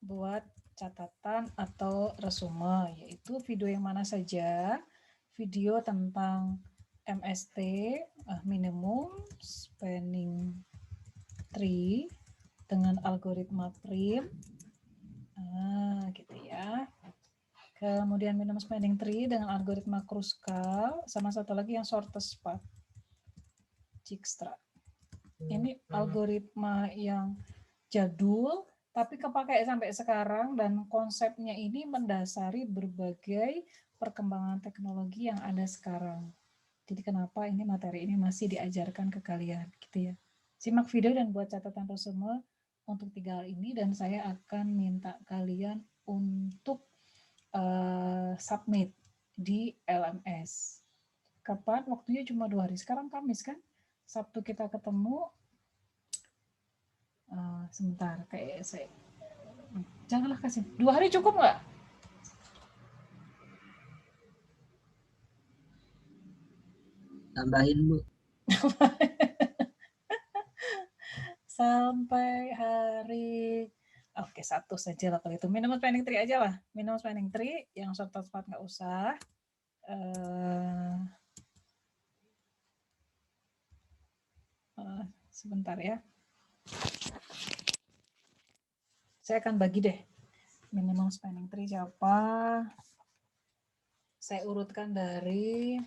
buat catatan atau resume, yaitu video yang mana saja, video tentang MST, minimum spanning tree dengan algoritma prim, gitu ya. Kemudian minimum spanning tree dengan algoritma Kruskal, sama satu lagi yang shortest path, Dijkstra. Ini algoritma yang jadul, tapi kepakai sampai sekarang, dan konsepnya ini mendasari berbagai perkembangan teknologi yang ada sekarang. Jadi kenapa ini materi ini masih diajarkan ke kalian, gitu ya. Simak video dan buat catatan resume untuk 3 hal ini, dan saya akan minta kalian untuk submit di LMS. Kapan? Waktunya cuma 2 hari. Sekarang Kamis kan? Sabtu kita ketemu. Sebentar, kayak saya Janganlah kasih. 2 hari cukup nggak? Tambahin, Bu. Sampai hari, oke 1 saja lah kalau itu. Minimum spending tree aja lah. Minimum spending tree, yang short term spot nggak usah. Sebentar ya. Saya akan bagi deh. Minimum spending tree siapa? Saya urutkan dari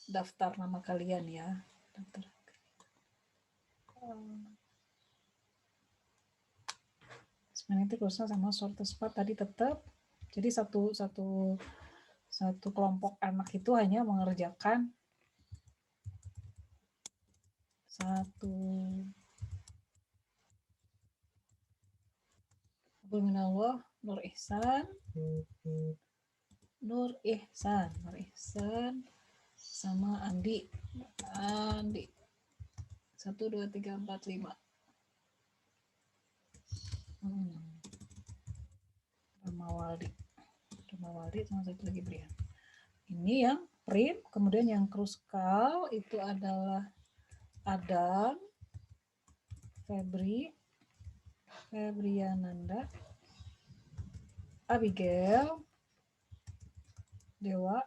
daftar nama kalian ya. Daftar. Spending tree kursa sama short spot tadi tetap. Jadi satu kelompok anak itu hanya mengerjakan Minallah, Nur Ihsan, sama Andi. 1, 2, 3, 4, 5. Ramawaldi sama satu lagi Brian. Ini yang print, kemudian yang kruskal itu adalah Adam, Febriananda, Abigail, Dewa,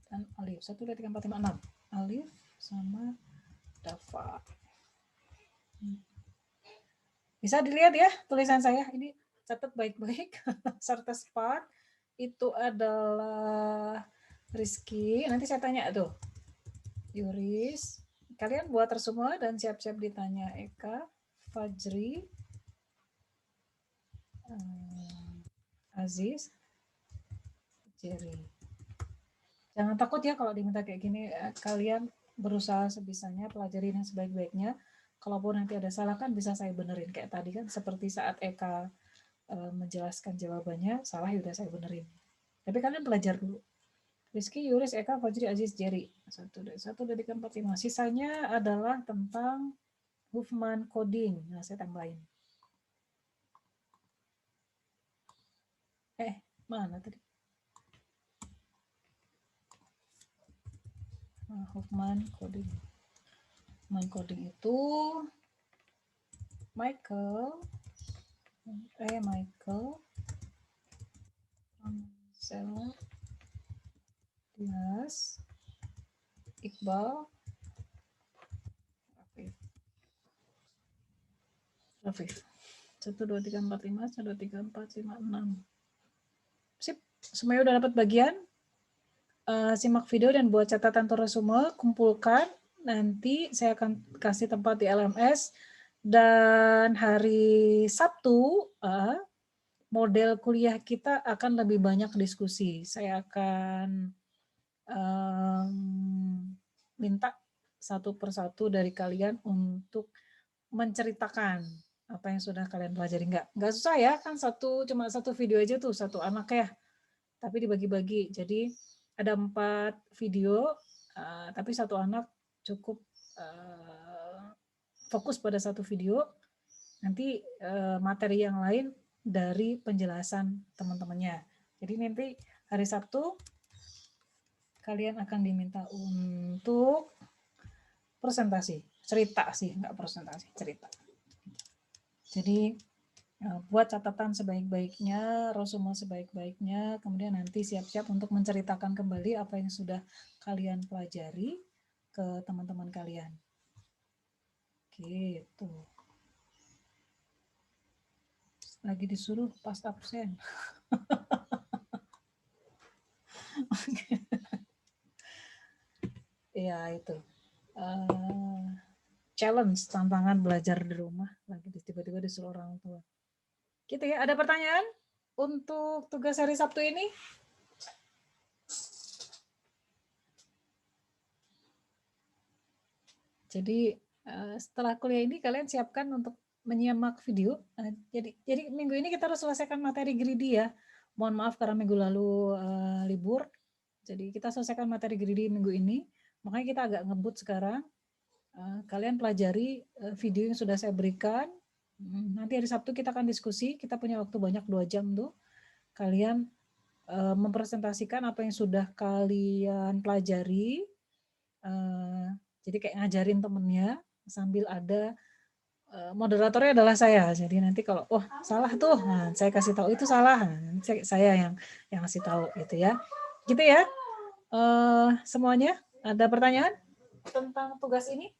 dan Alif. 1, 2, 3, 4, 5, 6. Alif sama Dava. Bisa dilihat ya tulisan saya. Ini catat baik-baik. Serta spot itu adalah Rizky. Nanti saya tanya tuh. Yuris. Kalian buat semua dan siap-siap ditanya. Eka, Fajri, Aziz, Jerry. Jangan takut ya kalau diminta kayak gini. Kalian berusaha sebisanya, pelajari yang sebaik-baiknya. Kalaupun nanti ada salah kan bisa saya benerin. Kayak tadi kan seperti saat Eka menjelaskan jawabannya, salah ya udah saya benerin. Tapi kalian belajar dulu. Rizky, Yuris, Eka, Fajri, Aziz, Jerry. 1, 2, 3, 4, 5. Sisanya adalah tentang Huffman coding. Nah, saya tambahin. Mana tadi? Huffman coding. Huffman coding itu Michael, Sel, Dias, Iqbal, Rafif. 1, 2, 3, 4, 5, 1, 2, 3, 4, 5, 6. Sip, semuanya udah dapat bagian. Simak video dan buat catatan resume, kumpulkan. Nanti saya akan kasih tempat di LMS. Dan hari Sabtu, model kuliah kita akan lebih banyak diskusi. Saya akan minta satu persatu dari kalian untuk menceritakan apa yang sudah kalian pelajari. Nggak susah ya, kan cuma satu video aja tuh, satu anak ya. Tapi dibagi-bagi. Jadi ada 4 video, tapi satu anak cukup fokus pada satu video. Nanti materi yang lain dari penjelasan teman-temannya. Jadi nanti hari Sabtu kalian akan diminta untuk presentasi, cerita sih, nggak presentasi, cerita. Jadi buat catatan sebaik-baiknya, resume sebaik-baiknya, kemudian nanti siap-siap untuk menceritakan kembali apa yang sudah kalian pelajari ke teman-teman kalian. Gitu. Lagi disuruh pas absen. Ya itu. Challenge, tantangan belajar di rumah. Lagi tiba-tiba disuruh orang tua. Gitu ya, ada pertanyaan untuk tugas hari Sabtu ini? Jadi setelah kuliah ini kalian siapkan untuk menyimak video. Jadi minggu ini kita harus selesaikan materi greedy ya. Mohon maaf karena minggu lalu libur. Jadi kita selesaikan materi greedy minggu ini. Makanya kita agak ngebut sekarang. Kalian pelajari video yang sudah saya berikan. Nanti hari Sabtu kita akan diskusi, kita punya waktu banyak 2 jam tuh. Kalian mempresentasikan apa yang sudah kalian pelajari, jadi kayak ngajarin temennya sambil ada moderatornya adalah saya. Jadi nanti kalau salah tuh, nah, saya kasih tahu itu salah, nah, saya yang kasih tahu gitu ya. Gitu ya. Semuanya ada pertanyaan tentang tugas ini?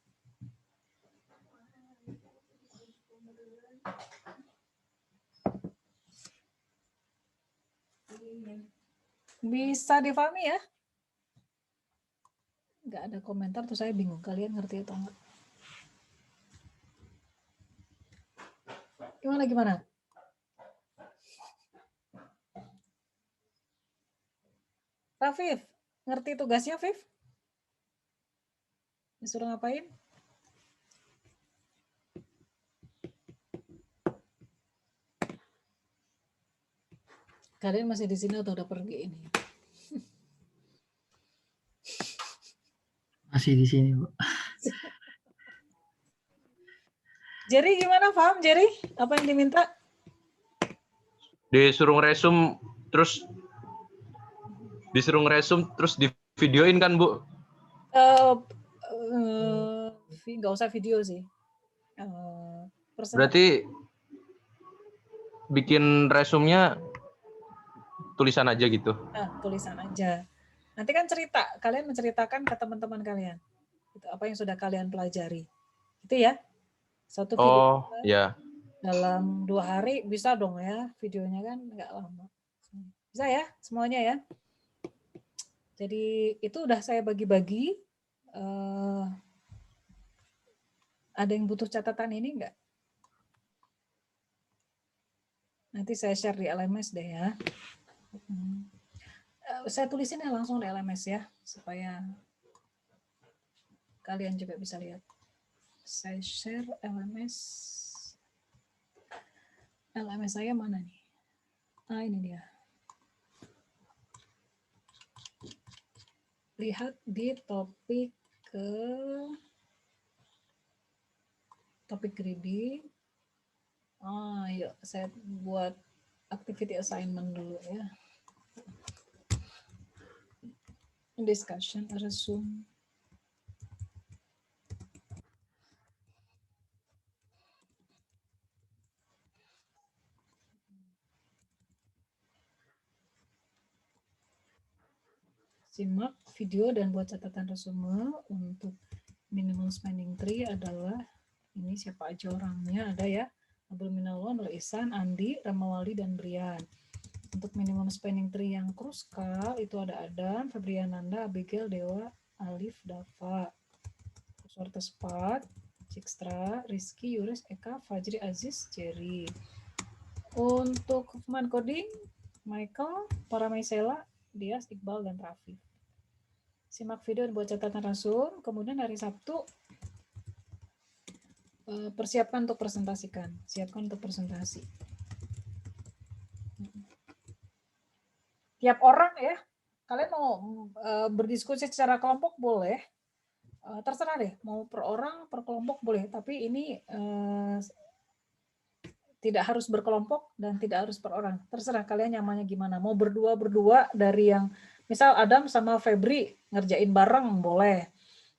Bisa difahami ya? Nggak ada komentar tuh, saya bingung kalian ngerti atau enggak. Gimana? Rafif, ngerti tugasnya, Fif? Disuruh ngapain? Kalian masih di sini atau udah pergi ini? Masih di sini, Bu. Jerry gimana, paham Jerry? Apa yang diminta? Disuruh ngeresum terus di videoin kan, Bu? Nggak usah video sih. Berarti bikin resumnya tulisan aja gitu. Tulisan aja. Nanti kan cerita, kalian menceritakan ke teman-teman kalian. Itu apa yang sudah kalian pelajari. Itu ya. Satu video ya. dalam 2 hari bisa dong ya, videonya kan nggak lama. Bisa ya semuanya ya. Jadi itu udah saya bagi-bagi. Ada yang butuh catatan ini enggak? Nanti saya share di LMS deh ya. Saya tulisin ya langsung di LMS ya, supaya kalian juga bisa lihat. Saya share LMS. LMS saya mana nih? Ini dia. Lihat di topik reading. Yuk saya buat activity assignment dulu ya. Discussion, resume. Simak video dan buat catatan resume. Untuk minimum spending tree adalah ini siapa aja orangnya, ada ya. Abdul Minalwan, Nur Ihsan, Andi, Ramawali, dan Brian. Untuk minimum spending tree yang kruskal itu ada Adam, Febriananda, Abigail, Dewa, Alif, Dava. Sorte Spat, Cikstra, Rizky, Yuris, Eka, Fajri, Aziz, Jerry. Untuk Huffman Coding, Michael, Paramaisela, Dias, Iqbal, dan Raffi. Simak video dan buat catatan resume. Kemudian hari Sabtu persiapkan untuk presentasikan. Siapkan untuk presentasi. Tiap orang ya, kalian mau berdiskusi secara kelompok boleh. Terserah deh, mau per orang, per kelompok boleh. Tapi ini tidak harus berkelompok dan tidak harus per orang. Terserah kalian nyamannya gimana. Mau berdua dari yang misal Adam sama Febri ngerjain bareng boleh.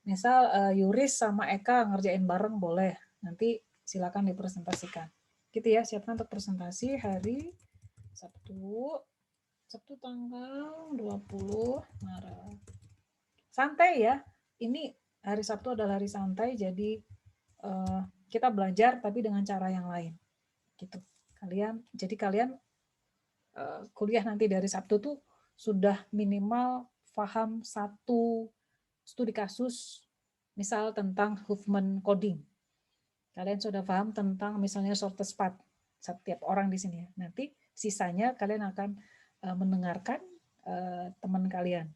Misal Yuris sama Eka ngerjain bareng boleh. Nanti silakan dipresentasikan. Gitu ya, siapkan untuk presentasi hari Sabtu tanggal 20 Maret. Santai ya. Ini hari Sabtu adalah hari santai, jadi kita belajar tapi dengan cara yang lain. Gitu. Kalian kuliah nanti dari Sabtu tuh sudah minimal paham 1 studi kasus, misal tentang Huffman Coding. Kalian sudah paham tentang misalnya sorted spat, setiap orang di sini. Nanti sisanya kalian akan mendengarkan teman kalian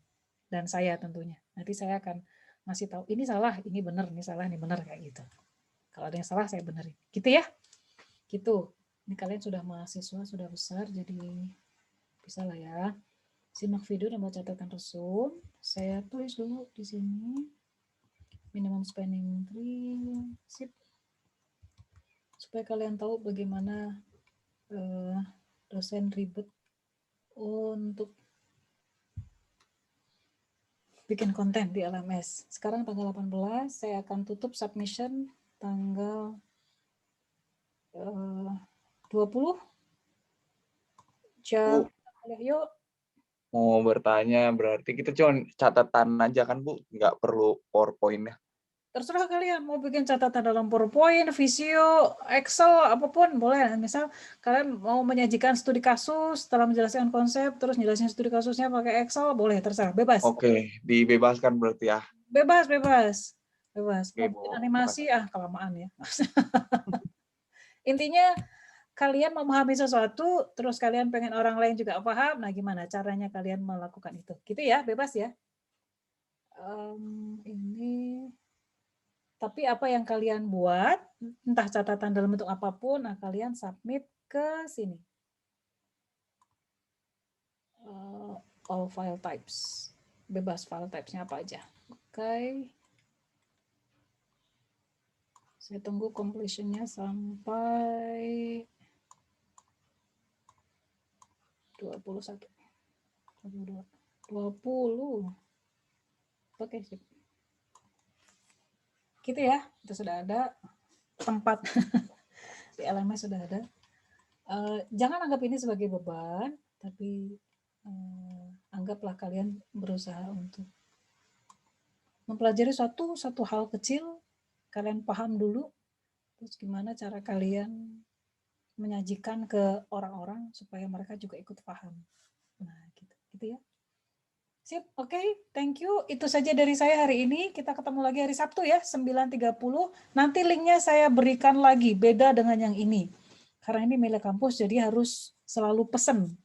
dan saya tentunya. Nanti saya akan ngasih tahu ini salah, ini benar, ini salah, ini benar kayak gitu. Kalau ada yang salah saya benerin. Gitu ya. Gitu. Ini kalian sudah mahasiswa, sudah besar, jadi bisa lah ya. Simak video dan buat catatan resume. Saya tulis dulu di sini. Minimum spending tree. Sip. supaya kalian tahu bagaimana dosen ribet untuk bikin konten di LMS. Sekarang tanggal 18, saya akan tutup submission tanggal 20 jam. Yuk. Mau bertanya, berarti kita cuma catatan aja kan Bu, nggak perlu PowerPoint-nya. Terserah kalian mau bikin catatan dalam PowerPoint, Visio, Excel, apapun boleh. Misal kalian mau menyajikan studi kasus setelah menjelaskan konsep, terus jelasin studi kasusnya pakai Excel, boleh, terserah, bebas. Oke, dibebaskan berarti ya. Bebas, bebas. Bebas. Oke, Mau bikin Bu. animasi, kelamaan ya. Intinya kalian memahami sesuatu, terus kalian pengen orang lain juga paham, nah gimana caranya kalian melakukan itu? Gitu ya, bebas ya. Ini, tapi apa yang kalian buat, entah catatan dalam bentuk apapun, nah kalian submit ke sini. All file types. Bebas file types-nya apa aja. Oke. Saya tunggu completion-nya sampai 21. 22. 20. Oke, sip. Gitu ya, itu sudah ada tempat di LMS sudah ada. Jangan anggap ini sebagai beban, tapi anggaplah kalian berusaha untuk mempelajari satu hal kecil, kalian paham dulu, terus gimana cara kalian menyajikan ke orang-orang supaya mereka juga ikut paham. Nah, gitu ya. Sip, oke, thank you. Itu saja dari saya hari ini. Kita ketemu lagi hari Sabtu ya, 9.30. Nanti linknya saya berikan lagi, beda dengan yang ini. Karena ini milik kampus, jadi harus selalu pesen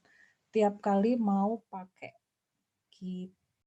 tiap kali mau pakai. Gitu.